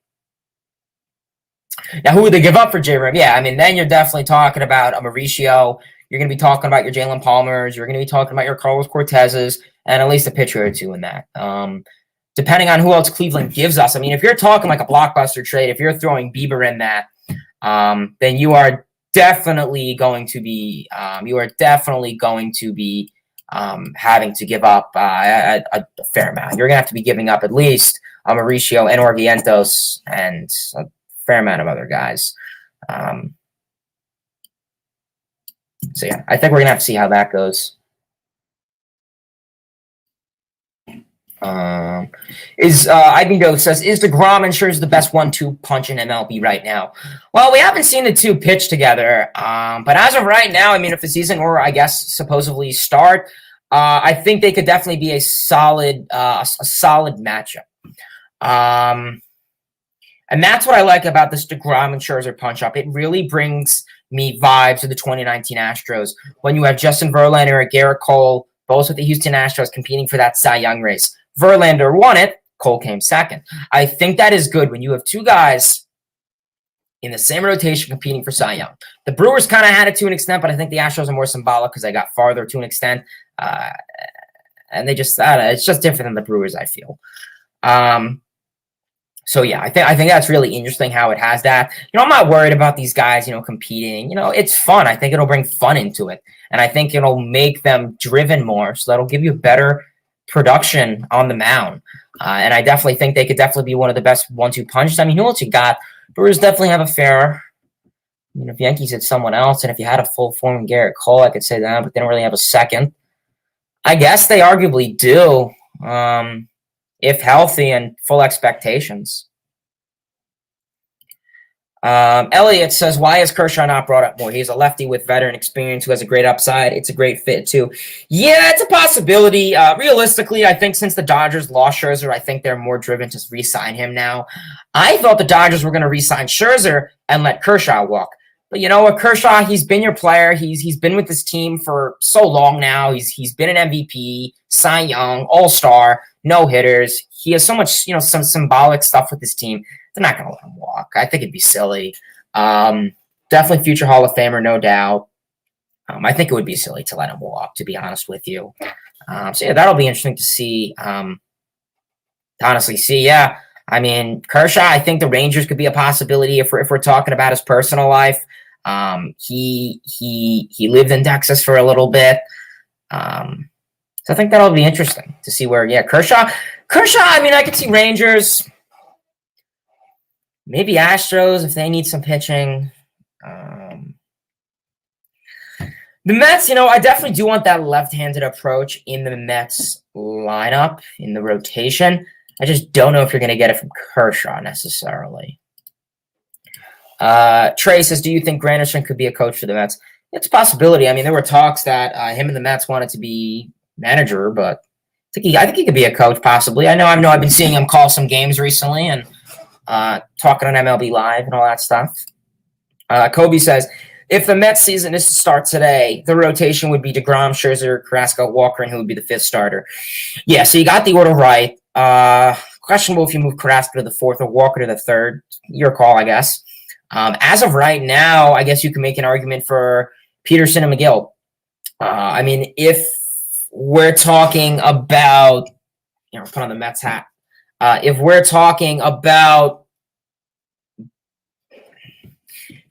Now, who would they give up for J-Ram? Yeah, I mean, then you're definitely talking about a Mauricio. You're going to be talking about your Jalen Palmers. You're going to be talking about your Carlos Cortezes, and at least a pitcher or two in that. Depending on who else Cleveland gives us. I mean, if you're talking like a blockbuster trade, if you're throwing Bieber in that, then you are definitely going to be having to give up a fair amount. You're going to have to be giving up at least Mauricio and Vientos and a fair amount of other guys. So, yeah, I think we're going to have to see how that goes. Ibido says, is DeGrom and Scherzer the best 1-2 punch in MLB right now? Well, we haven't seen the two pitch together, but as of right now, I mean, if the season were, I guess, supposedly start, I think they could definitely be a solid matchup. And that's what I like about this DeGrom and Scherzer punch-up. It really brings me vibes to the 2019 Astros when you have Justin Verlander and Garrett Cole, both with the Houston Astros competing for that Cy Young race. Verlander won it. Cole came second. I think that is good when you have two guys in the same rotation competing for Cy Young. The Brewers kind of had it to an extent, but I think the Astros are more symbolic because they got farther to an extent. And they just, it's just different than the Brewers, I feel. So, yeah, I think that's really interesting how it has that. You know, I'm not worried about these guys, you know, competing. You know, it's fun. I think it'll bring fun into it. And I think it'll make them driven more. So that'll give you better production on the mound. And I definitely think they could definitely be one of the best 1-2 punches. I mean, who else you got? Brewers definitely have a fair. I mean, if Yankees had someone else, and if you had a full form Garrett Cole, I could say that, but they don't really have a second. I guess they arguably do. If healthy and full expectations. Elliot says, why is Kershaw not brought up more? He's a lefty with veteran experience who has a great upside. It's a great fit, too. Yeah, it's a possibility. Realistically, I think since the Dodgers lost Scherzer, I think they're more driven to re-sign him now. I thought the Dodgers were going to re-sign Scherzer and let Kershaw walk. But you know what, Kershaw, he's been your player. He's been with this team for so long now. He's been an MVP, Cy Young, All-Star, no hitters. He has so much, you know, some symbolic stuff with this team. They're not going to let him walk. I think it'd be silly. Definitely future Hall of Famer, no doubt. I think it would be silly to let him walk, to be honest with you. So yeah, that'll be interesting to see. To honestly see, yeah. I mean, Kershaw, I think the Rangers could be a possibility if we're talking about his personal life. He lived in Texas for a little bit. So I think that'll be interesting to see where, yeah, Kershaw, I mean, I could see Rangers. Maybe Astros if they need some pitching. The Mets, I definitely do want that left-handed approach in the Mets lineup, in the rotation. I just don't know if you're going to get it from Kershaw necessarily. Trey says, do you think Granderson could be a coach for the Mets? It's a possibility. I mean, there were talks that him and the Mets wanted to be manager, but I think he could be a coach possibly. I know I've been seeing him call some games recently and talking on MLB Live and all that stuff. Kobe says, if the Mets season is to start today, the rotation would be DeGrom, Scherzer, Carrasco, Walker, and who would be the fifth starter. Yeah, so you got the order right. Questionable if you move Carrasco to the fourth or Walker to the third. Your call, I guess. As of right now, I guess you can make an argument for Peterson and Mcneil. I mean, if we're talking about, put on the Mets hat. If we're talking about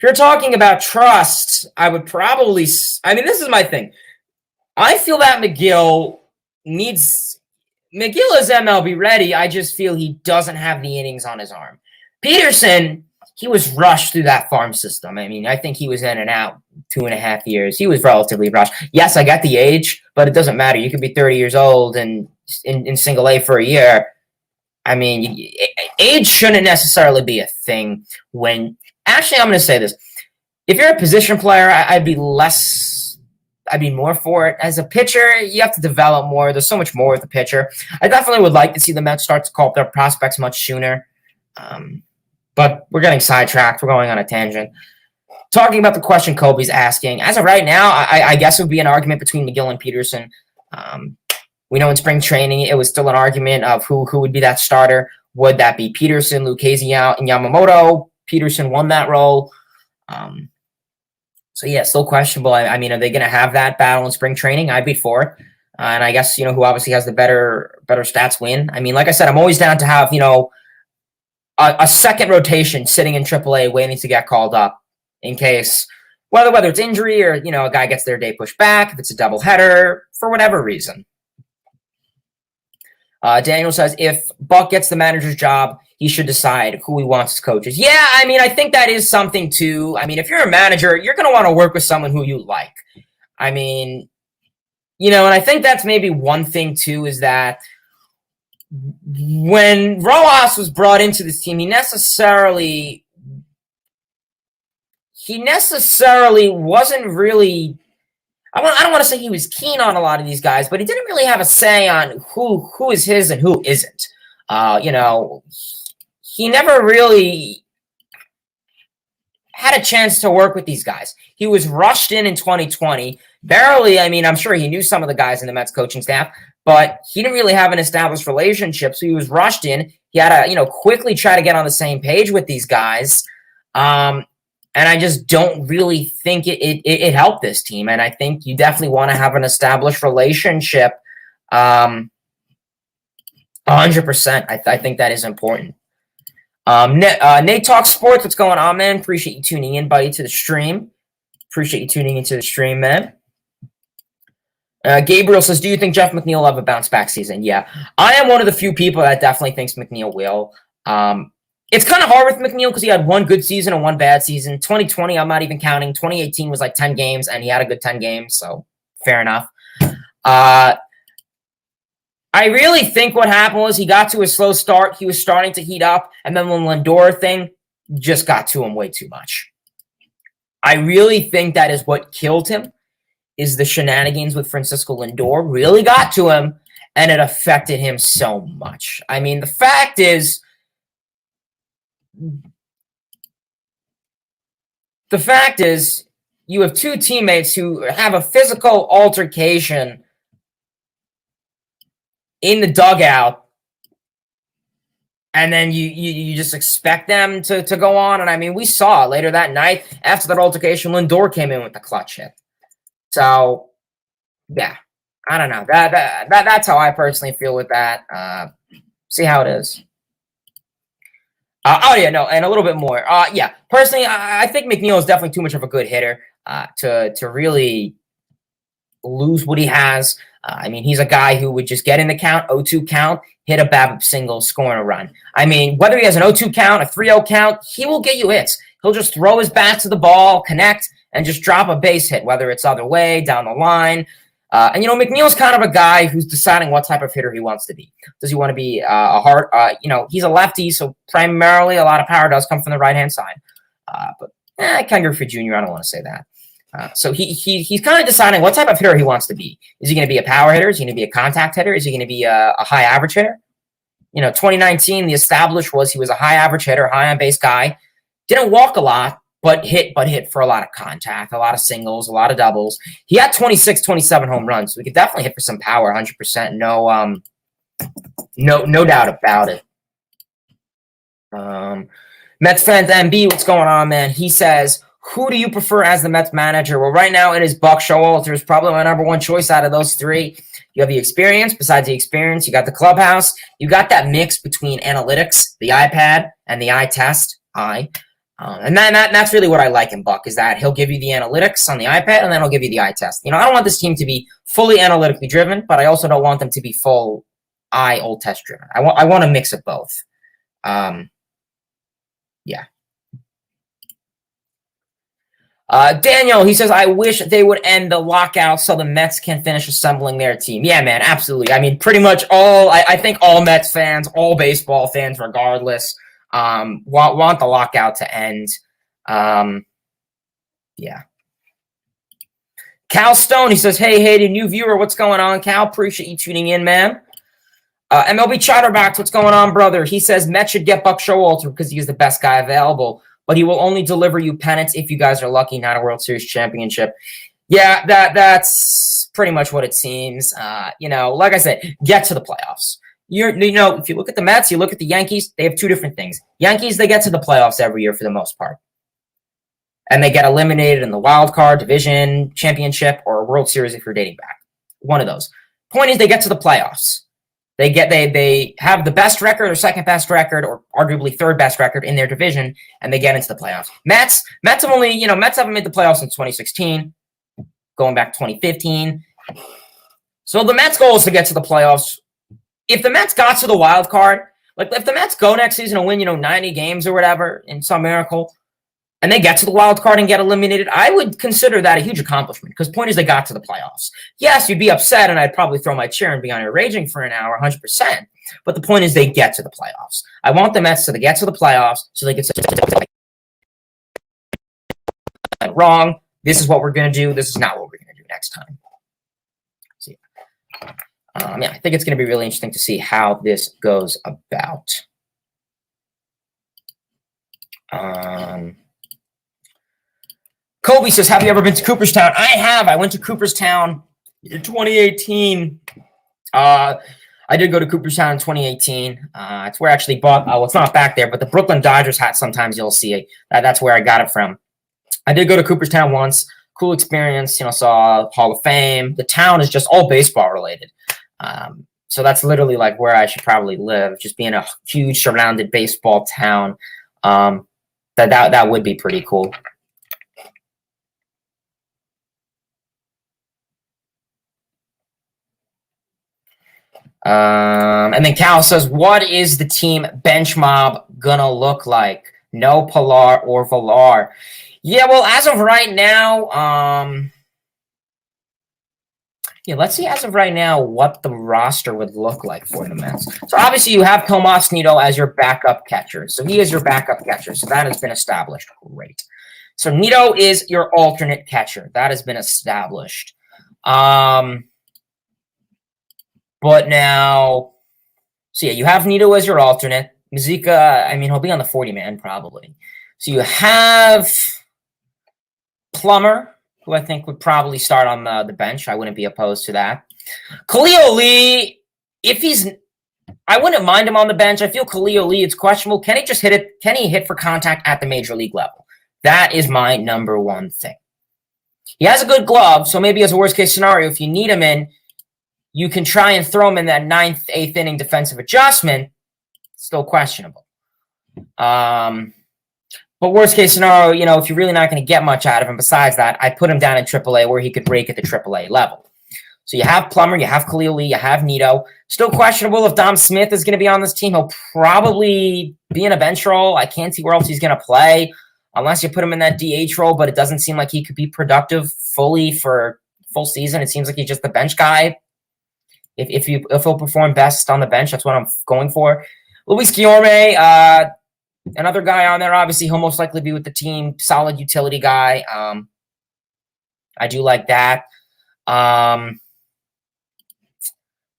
If you're talking about trust, I would probably. I mean, this is my thing. I feel that Mcneil is MLB ready. I just feel he doesn't have the innings on his arm. Peterson, he was rushed through that farm system. I mean, I think he was in and out 2.5 years. He was relatively rushed. Yes, I got the age, but it doesn't matter. You could be 30 years old and in single A for a year. I mean, age shouldn't necessarily be a thing when. Actually, I'm going to say this. If you're a position player, I'd be more for it. As a pitcher, you have to develop more. There's so much more with the pitcher. I definitely would like to see the Mets start to call up their prospects much sooner. But we're getting sidetracked. We're going on a tangent. Talking about the question Kobe's asking, as of right now, I guess it would be an argument between Mcneil and Peterson. We know in spring training, it was still an argument of who would be that starter. Would that be Peterson, Lucchesi, and Yamamoto? Peterson won that role. So, yeah, still questionable. I mean, are they going to have that battle in spring training? I'd be for it. And I guess, who obviously has the better stats win. I mean, like I said, I'm always down to have, a second rotation sitting in AAA waiting to get called up in case, whether it's injury or, a guy gets their day pushed back, if it's a doubleheader, for whatever reason. Daniel says, if Buck gets the manager's job, he should decide who he wants as coaches. Yeah, I mean, I think that is something too. I mean, if you're a manager, you're going to want to work with someone who you like. I mean, and I think that's maybe one thing too, is that when Rojas was brought into this team, he necessarily wasn't really. I don't want to say he was keen on a lot of these guys, but he didn't really have a say on who is his and who isn't. He never really had a chance to work with these guys. He was rushed in 2020. Barely, I mean, I'm sure he knew some of the guys in the Mets coaching staff, but he didn't really have an established relationship, so he was rushed in. He had to, quickly try to get on the same page with these guys. And I just don't really think it helped this team. And I think you definitely want to have an established relationship. 100%. I think that is important. Nate Talks Sports, what's going on, man? Appreciate you tuning in, buddy, to the stream. Appreciate you tuning into the stream, man. Gabriel says, do you think Jeff McNeil will have a bounce-back season? Yeah. I am one of the few people that definitely thinks McNeil will. It's kind of hard with McNeil because he had one good season and one bad season. 2020, I'm not even counting. 2018 was like 10 games, and he had a good 10 games, so fair enough. I really think what happened was he got to a slow start. He was starting to heat up, and then the Lindor thing just got to him way too much. I really think that is what killed him, is the shenanigans with Francisco Lindor really got to him, and it affected him so much. I mean, the fact is, you have two teammates who have a physical altercation in the dugout, and then you just expect them to go on. And I mean, we saw later that night after that altercation, Lindor came in with the clutch hit. So, yeah, I don't know. That's how I personally feel with that. See how it is. And a little bit more. Personally, I think McNeil is definitely too much of a good hitter to really lose what he has. I mean, he's a guy who would just get in the count, 0-2 count, hit a BABIP single, scoring a run. I mean, whether he has an 0-2 count, a 3-0 count, he will get you hits. He'll just throw his bat to the ball, connect, and just drop a base hit, whether it's other way, down the line. And, Mcneil's kind of a guy who's deciding what type of hitter he wants to be. Does he want to be a hard, he's a lefty, so primarily a lot of power does come from the right-hand side. But Ken Griffey Jr., I don't want to say that. So he's kind of deciding what type of hitter he wants to be. Is he going to be a power hitter? Is he going to be a contact hitter? Is he going to be a high average hitter? 2019, the established was he was a high average hitter, high on base guy. Didn't walk a lot, but hit for a lot of contact, a lot of singles, a lot of doubles. He had 26, 27 home runs. So we could definitely hit for some power, 100%. No doubt about it. Mets fans MB, what's going on, man? He says, who do you prefer as the Mets manager? Well, right now it is Buck Showalter. Is probably my number one choice out of those three. You have the experience. Besides the experience, you got the clubhouse. You got that mix between analytics, the iPad, and the eye test. And that's really what I like in Buck, is that he'll give you the analytics on the iPad, and then he'll give you the eye test. I don't want this team to be fully analytically driven, but I also don't want them to be full eye old test driven. I want a mix of both. Yeah. Daniel, he says, I wish they would end the lockout so the Mets can finish assembling their team. Yeah, man, absolutely. I mean, pretty much I think all Mets fans, all baseball fans, regardless, want the lockout to end. Yeah. Cal Stone, he says, hey, Hayden, new viewer, what's going on, Cal? Appreciate you tuning in, man. MLB Chatterbox, what's going on, brother? He says, Mets should get Buck Showalter because he is the best guy available, but he will only deliver you pennants if you guys are lucky, not a World Series championship. Yeah, that's pretty much what it seems. Like I said, get to the playoffs. If you look at the Mets, you look at the Yankees, they have two different things. Yankees, they get to the playoffs every year for the most part. And they get eliminated in the wild card, division, championship, or World Series if you're dating back. One of those. Point is, they get to the playoffs. They have the best record or second best record or arguably third best record in their division, and they get into the playoffs. Mets haven't made the playoffs since 2016, going back to 2015. So the Mets' goal is to get to the playoffs. If the Mets got to the wild card, like if the Mets go next season and win, 90 games or whatever in some miracle, and they get to the wild card and get eliminated, I would consider that a huge accomplishment, because point is they got to the playoffs. Yes, you'd be upset, and I'd probably throw my chair and be on here raging for an hour, 100%. But the point is they get to the playoffs. I want the Mets to get to the playoffs so they can say, wrong, this is what we're going to do, this is not what we're going to do next time. So, I think it's going to be really interesting to see how this goes about. Kobe says, have you ever been to Cooperstown? I have. I went to Cooperstown in 2018. I did go to Cooperstown in 2018. It's where I actually bought, it's not back there, but the Brooklyn Dodgers hat, sometimes you'll see it. That's where I got it from. I did go to Cooperstown once. Cool experience. Saw Hall of Fame. The town is just all baseball related. So that's literally like where I should probably live, just being a huge surrounded baseball town. That would be pretty cool. And then Cal says, what is the team bench mob gonna look like? No Pilar or Villar. Yeah, well, as of right now, let's see as of right now what the roster would look like for the Mets. So obviously you have Tomas Nido as your backup catcher. So he is your backup catcher. So that has been established. Great. So Nido is your alternate catcher. That has been established. But now, so you have Nido as your alternate. Mujica, he'll be on the 40-man probably. So you have Plummer, who I think would probably start on the bench. I wouldn't be opposed to that. Khalil Lee, I wouldn't mind him on the bench. I feel Khalil Lee, it's questionable. Can he just hit it? Can he hit for contact at the major league level? That is my number one thing. He has a good glove, so maybe as a worst-case scenario, if you need him in, you can try and throw him in that 9th, 8th inning defensive adjustment. Still questionable. But worst case scenario, if you're really not going to get much out of him besides that, I put him down in AAA where he could break at the AAA level. So you have Plummer, you have Khalil Lee, you have Nito. Still questionable if Dom Smith is going to be on this team. He'll probably be in a bench role. I can't see where else he's going to play unless you put him in that DH role, but it doesn't seem like he could be productive fully for full season. It seems like he's just the bench guy. If he'll perform best on the bench, that's what I'm going for. Luis Guillorme, another guy on there. Obviously, he'll most likely be with the team. Solid utility guy. I do like that.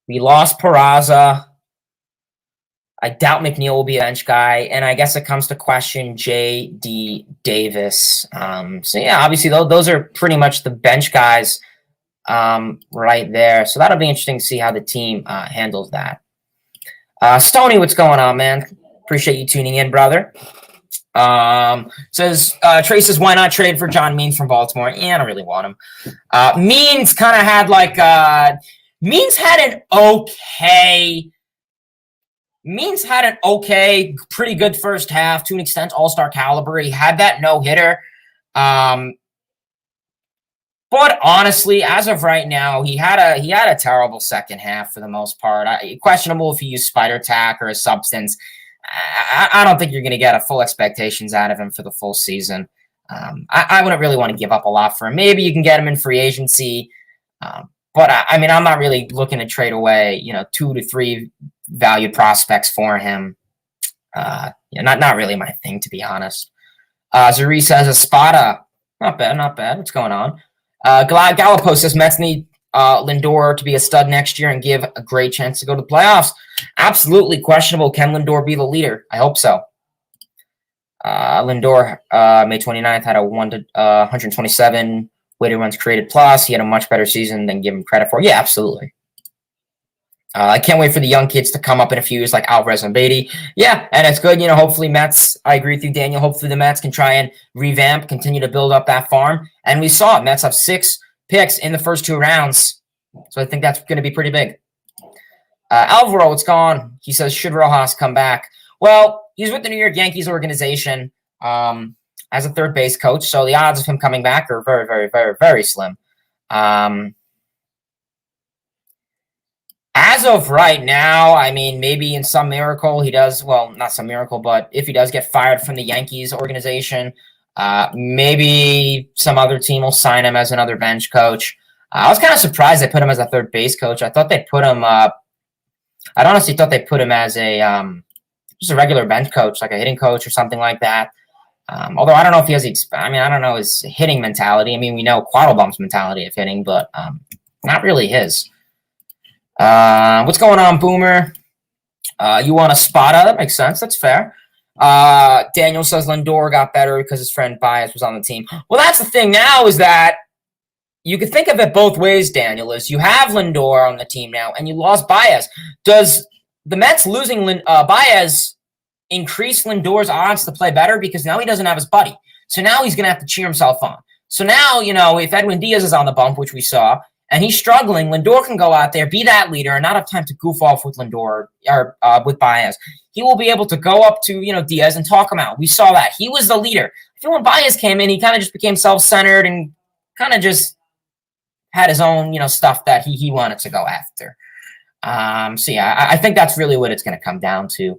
We lost Peraza. I doubt Mcneil will be a bench guy. And I guess it comes to question J.D. Davis. So, yeah, obviously, those are pretty much the bench guys right there. So that'll be interesting to see how the team handles that. Stoney, what's going on, man? Appreciate you tuning in, brother. Trey says, why not trade for John Means from Baltimore? Yeah, I don't really want him. Means kind of had Means had an okay, pretty good first half, to an extent, all-star caliber. He had that no-hitter. But honestly, as of right now, he had a terrible second half for the most part. Questionable if he used spider tack or a substance. I don't think you're going to get a full expectations out of him for the full season. I wouldn't really want to give up a lot for him. Maybe you can get him in free agency. But I'm not really looking to trade away, 2 to 3 valued prospects for him. Not really my thing, to be honest. Zuri says Aspada. Not bad. What's going on? Gallipo says Mets need Lindor to be a stud next year and give a great chance to go to the playoffs. Absolutely questionable. Can Lindor be the leader? I hope so. Lindor, May 29th, had a 127 weighted runs created plus. He had a much better season than give him credit for. Yeah, absolutely. I can't wait for the young kids to come up in a few years like Alvarez and Beatty. Yeah, and it's good. Hopefully Mets, I agree with you, Daniel. Hopefully the Mets can try and revamp, continue to build up that farm. And we saw it. Mets have 6 picks in the first 2 rounds. So I think that's going to be pretty big. Alvaro, what's gone? He says, should Rojas come back? Well, he's with the New York Yankees organization as a third base coach. So the odds of him coming back are very, very, very, very slim. As of right now, maybe in some miracle he does, well, not some miracle, but if he does get fired from the Yankees organization, maybe some other team will sign him as another bench coach. I was kind of surprised they put him as a third base coach. I thought they'd put him, I honestly thought they'd put him as just a regular bench coach, like a hitting coach or something like that. Although I don't know if he has, I don't know his hitting mentality. We know Quattlebaum's mentality of hitting, but not really his. What's going on, Boomer? You want a Aspada? That makes sense. That's fair. Daniel says Lindor got better because his friend Baez was on the team. Well, that's the thing now is that you could think of it both ways, Daniel, is you have Lindor on the team now and you lost Baez. Does the Mets losing Baez increase Lindor's odds to play better? Because now he doesn't have his buddy. So now he's going to have to cheer himself on. So now, if Edwin Diaz is on the bump, which we saw, and he's struggling, Lindor can go out there, be that leader, and not have time to goof off with Lindor or with Baez. He will be able to go up to, Diaz and talk him out. We saw that. He was the leader. I feel when Baez came in, he kind of just became self-centered and kind of just had his own, stuff that he wanted to go after. So, yeah, I think that's really what it's going to come down to.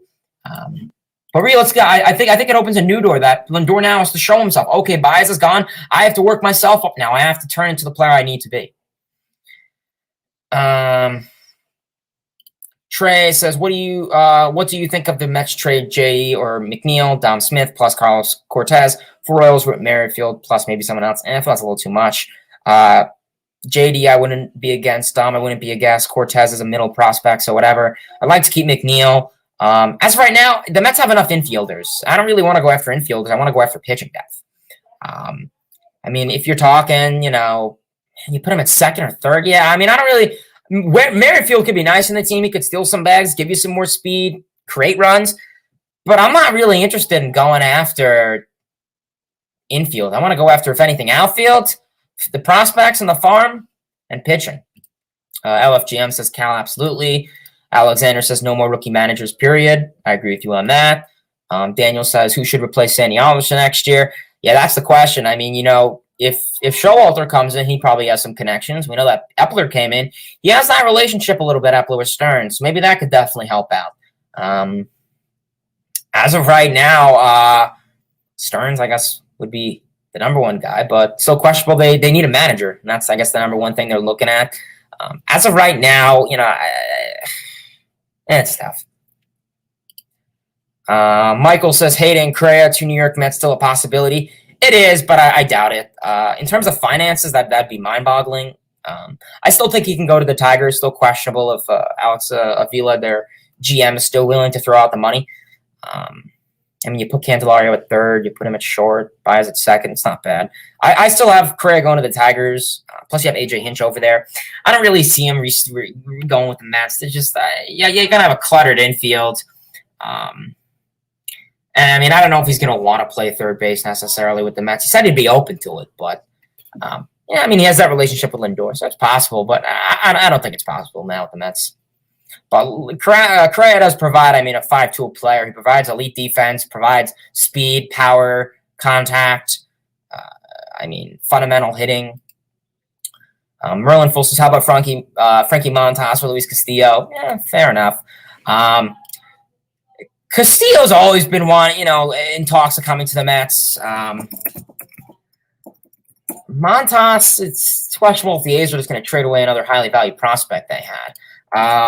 But realistically, I think it opens a new door that Lindor now has to show himself. Okay, Baez is gone. I have to work myself up now. I have to turn into the player I need to be. Trey says, what do you think of the Mets trade J.E. or Mcneil, Dom Smith plus Carlos Cortez for Royals with Merrifield plus maybe someone else? And I feel that's a little too much. JD, I wouldn't be against. Dom, I wouldn't be against. Cortez is a middle prospect, so whatever. I'd like to keep Mcneil. As of right now, the Mets have enough infielders. I don't really want to go after infielders. I want to go after pitching depth. If you're talking, you put him at second or third. Yeah, I don't really. Merrifield could be nice in the team. He could steal some bags, give you some more speed, create runs. But I'm not really interested in going after infield. I want to go after, if anything, outfield, the prospects and the farm, and pitching. LFGM says Cal, absolutely. Alexander says no more rookie managers, period. I agree with you on that. Daniel says who should replace Sandy Alderson next year? Yeah, that's the question. if Showalter comes in, he probably has some connections. We know that Epler came in. He has that relationship a little bit, Epler with Stearns. So maybe that could definitely help out. As of right now, Stearns, I guess, would be the number one guy, but so questionable. They need a manager, and that's, I guess, the number one thing they're looking at. As of right now, it's tough. Michael says Hayden, Correa to New York Mets still a possibility. It is, but I doubt it. In terms of finances, that'd be mind-boggling. I still think he can go to the Tigers. Still questionable if Alex Avila, their GM, is still willing to throw out the money. I mean, you put Candelario at third, you put him at short, Baez at second. It's not bad. I still have Correa going to the Tigers. Plus, you have AJ Hinch over there. I don't really see him going with the Mets. It's just, you're going to have a cluttered infield. And I mean, I don't know if he's going to want to play third base necessarily with the Mets. He said he'd be open to it, but yeah, I mean, he has that relationship with Lindor, so it's possible, but I don't think it's possible now with the Mets. But Correa does provide, I mean, a 5-tool player. He provides elite defense, provides speed, power, contact, fundamental hitting. Merlin Full says, how about Frankie Montas or Louise Castillo? Yeah, fair enough. Castillo's always been one, in talks of coming to the Mets. Montas, it's questionable if the A's are just going to trade away another highly valued prospect they had.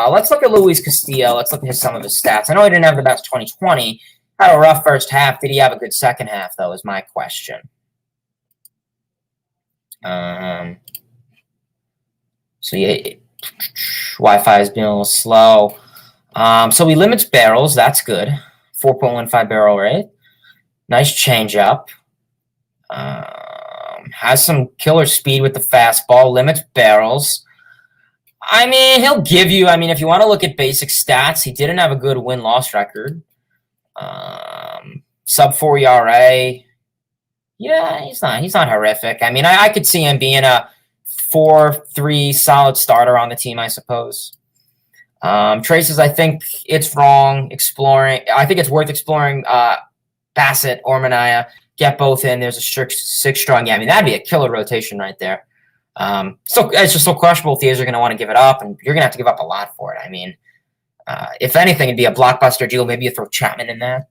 Let's look at Luis Castillo. Let's look at some of his stats. I know he didn't have the best 2020. Had a rough first half. Did he have a good second half, though, is my question. So yeah, Wi-Fi has been a little slow. So he limits barrels. That's good. 4.15 barrel rate. Nice changeup. Has some killer speed with the fastball. Limits barrels. I mean, he'll give you, if you want to look at basic stats, he didn't have a good win-loss record. Sub-4 ERA. Yeah, he's not horrific. I mean, I could see him being a 4-3 solid starter on the team, I suppose. Traces, I think it's wrong exploring. I think it's worth exploring Bassett or Mcneil. Get both in. There's a strict 6-strong. Yeah, I mean, that'd be a killer rotation right there. So it's just so questionable if the A's are going to want to give it up, and you're going to have to give up a lot for it. I mean, if anything, it'd be a blockbuster deal. Maybe you throw Chapman in there.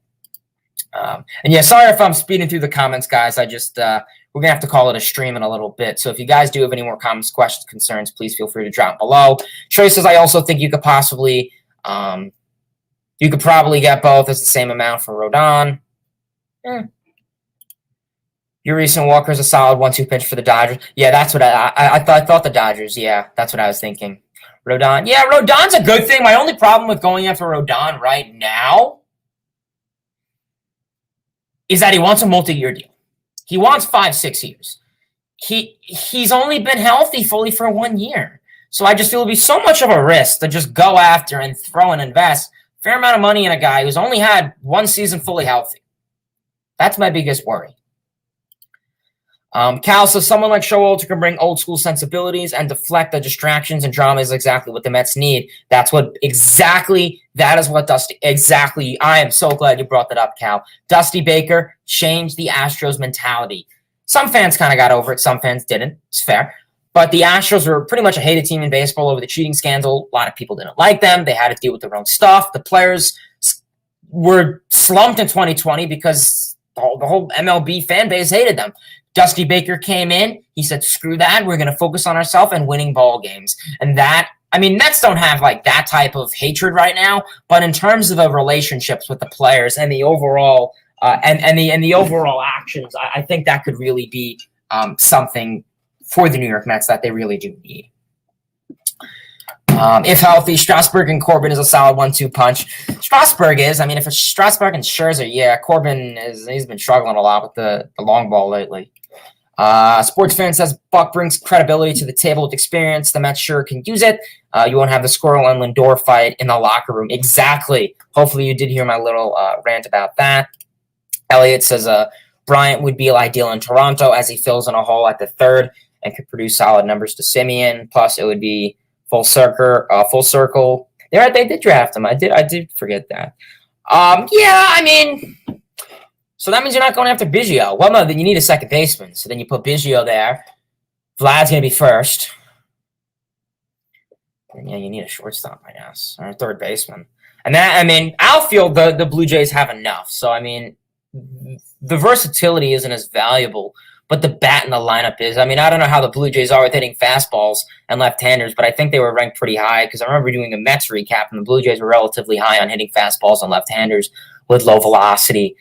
And yeah, sorry if I'm speeding through the comments, guys. I just we're going to have to call it a stream in a little bit. So if you guys do have any more comments, questions, concerns, please feel free to drop below. Troy says, I also think you could possibly you could probably get both as the same amount for Rodon. Your recent Walker's a solid 1-2 pitch for the Dodgers. Yeah, that's what I thought the Dodgers. Yeah, that's what I was thinking. Rodon. Yeah, Rodon's a good thing. My only problem with going after Rodon right now is that he wants a multi-year deal. He wants 5-6 years. He's only been healthy fully for 1 year. So I just feel it'd be so much of a risk to just go after and throw and invest a fair amount of money in a guy who's only had 1 season fully healthy. That's my biggest worry. Cal says someone like Showalter can bring old school sensibilities and deflect the distractions and drama is exactly what the Mets need. That is what Dusty, exactly. I am so glad you brought that up, Cal. Dusty Baker changed the Astros mentality. Some fans kind of got over it. Some fans didn't. It's fair. But the Astros were pretty much a hated team in baseball over the cheating scandal. A lot of people didn't like them. They had to deal with their own stuff. The players were slumped in 2020 because the whole MLB fan base hated them. Dusty Baker came in. He said, screw that. We're going to focus on ourselves and winning ball games. And that, Mets don't have like that type of hatred right now. But in terms of the relationships with the players and the overall and the overall actions, I think that could really be something for the New York Mets that they really do need. If healthy, Strasburg and Corbin is a solid 1-2 punch. Strasburg is. If it's Strasburg and Scherzer, yeah, Corbin he's been struggling a lot with the long ball lately. Sports fan says Buck brings credibility to the table with experience. The Mets sure can use it. You won't have the Squirrel and Lindor fight in the locker room. Exactly. Hopefully you did hear my little rant about that. Elliot says Bryant would be ideal in Toronto as he fills in a hole at the third and could produce solid numbers to Simeon. Plus, it would be full circle. They did draft him. I did forget that. So that means you're not going after Biggio. Well, no, then you need a second baseman. So then you put Biggio there. Vlad's going to be first. And yeah, you need a shortstop, I guess, or a third baseman. And that, I mean, outfield, the Blue Jays have enough. So, I mean, the versatility isn't as valuable, but the bat in the lineup is. I mean, I don't know how the Blue Jays are with hitting fastballs and left-handers, but I think they were ranked pretty high because I remember doing a Mets recap, and the Blue Jays were relatively high on hitting fastballs and left-handers with low velocity.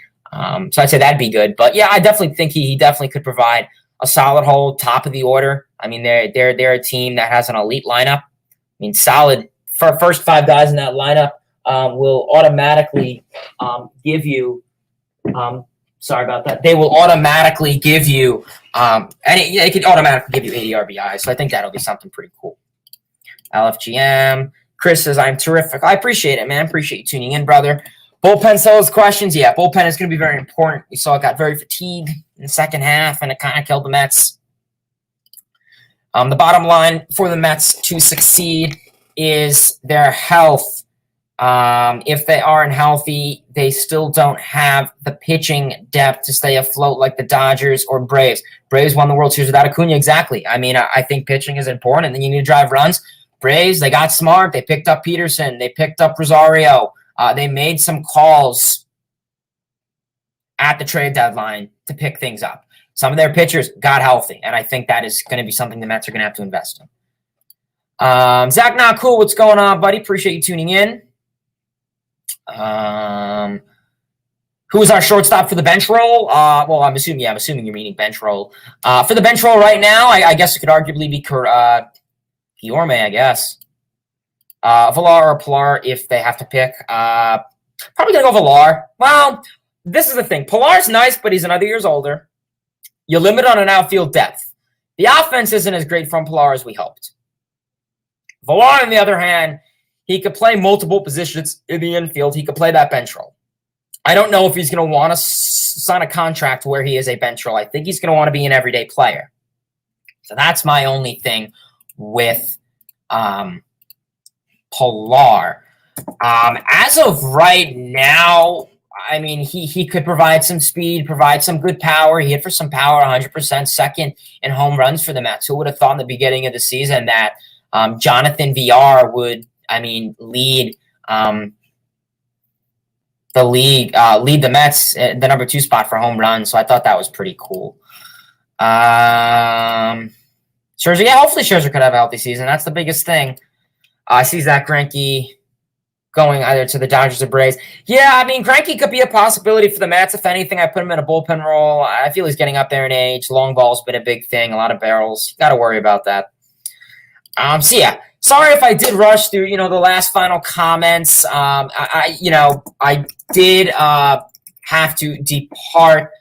So I'd say that'd be good. But, yeah, I definitely think he definitely could provide a solid hold, top of the order. I mean, they're a team that has an elite lineup. I mean, solid for first 5 guys in that lineup will automatically give you sorry about that. They will automatically give you it can automatically give you 80 RBI. So I think that'll be something pretty cool. LFGM. Chris says, I'm terrific. I appreciate it, man. Appreciate you tuning in, brother. Bullpen sells questions. Yeah, bullpen is going to be very important. We saw it got very fatigued in the second half, and it kind of killed the Mets. The bottom line for the Mets to succeed is their health. If they aren't healthy, they still don't have the pitching depth to stay afloat like the Dodgers or Braves. Braves won the World Series without Acuna, exactly. I mean, I think pitching is important, and then you need to drive runs. Braves, they got smart. They picked up Peterson. They picked up Rosario. They made some calls at the trade deadline to pick things up. Some of their pitchers got healthy, and I think that is going to be something the Mets are going to have to invest in. Zach, not cool. What's going on, buddy? Appreciate you tuning in. Who is our shortstop for the bench role? Well, I'm assuming you're meaning bench role. For the bench role right now, I guess it could arguably be Guillorme, I guess. Villar or Pilar if they have to pick. Probably going to go Villar. Well, this is the thing. Pilar's nice, but he's another years older. You limit on an outfield depth. The offense isn't as great from Pilar as we hoped. Villar, on the other hand, he could play multiple positions in the infield. He could play that bench role. I don't know if he's going to want to sign a contract where he is a bench role. I think he's going to want to be an everyday player. So that's my only thing with Pilar. As of right now, I mean, he could provide some speed, provide some good power. He hit for some power, 100%, second in home runs for the Mets. Who would have thought in the beginning of the season that Jonathan VR would, lead the league, lead the Mets the number 2 spot for home runs. So I thought that was pretty cool. Scherzer, yeah, hopefully Scherzer could have a healthy season. That's the biggest thing. I see Zach Greinke going either to the Dodgers or Braves. Yeah, I mean, Greinke could be a possibility for the Mets. If anything, I put him in a bullpen role. I feel he's getting up there in age. Long ball's been a big thing. A lot of barrels. Got to worry about that. So yeah, sorry if I did rush through, the last final comments. I did have to depart.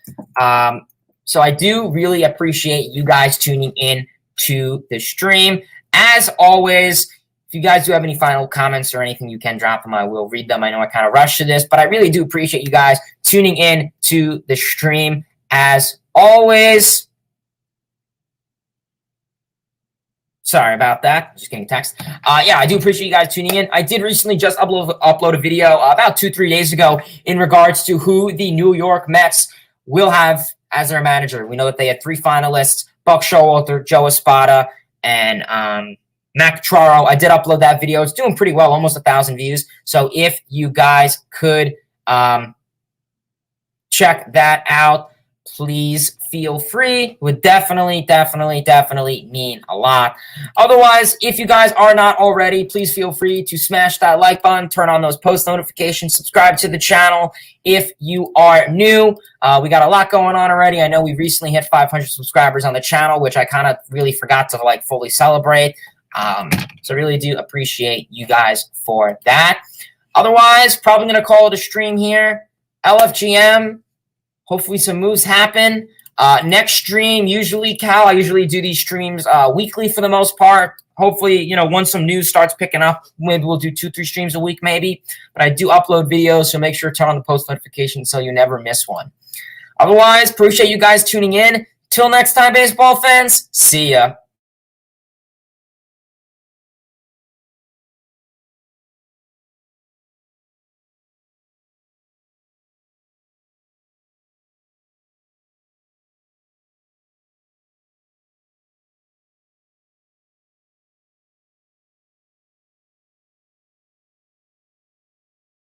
So I do really appreciate you guys tuning in to the stream. As always, if you guys do have any final comments or anything, you can drop them. I will read them. I know I kind of rushed to this, but I really do appreciate you guys tuning in to the stream. As always, sorry about that. Just getting a text. Yeah, I do appreciate you guys tuning in. I did recently just upload a video about 2-3 days ago in regards to who the New York Mets will have as their manager. We know that they had 3 finalists: Buck Showalter, Joe Aspada, and Catraro. I did upload that video. It's doing pretty well, almost 1,000 views. So if you guys could check that out, please feel free. It would definitely mean a lot. Otherwise, if you guys are not already, please feel free to smash that like button, turn on those post notifications, subscribe to the channel if you are new. We got a lot going on already. I know we recently hit 500 subscribers on the channel, which I kind of really forgot to fully celebrate. So really do appreciate you guys for that. Otherwise, probably going to call it a stream here. LFGM. Hopefully some moves happen. Next stream, I usually do these streams weekly for the most part. Hopefully, once some news starts picking up, maybe we'll do 2-3 streams a week maybe. But I do upload videos, so make sure to turn on the post notifications so you never miss one. Otherwise, appreciate you guys tuning in. Till next time, baseball fans, see ya.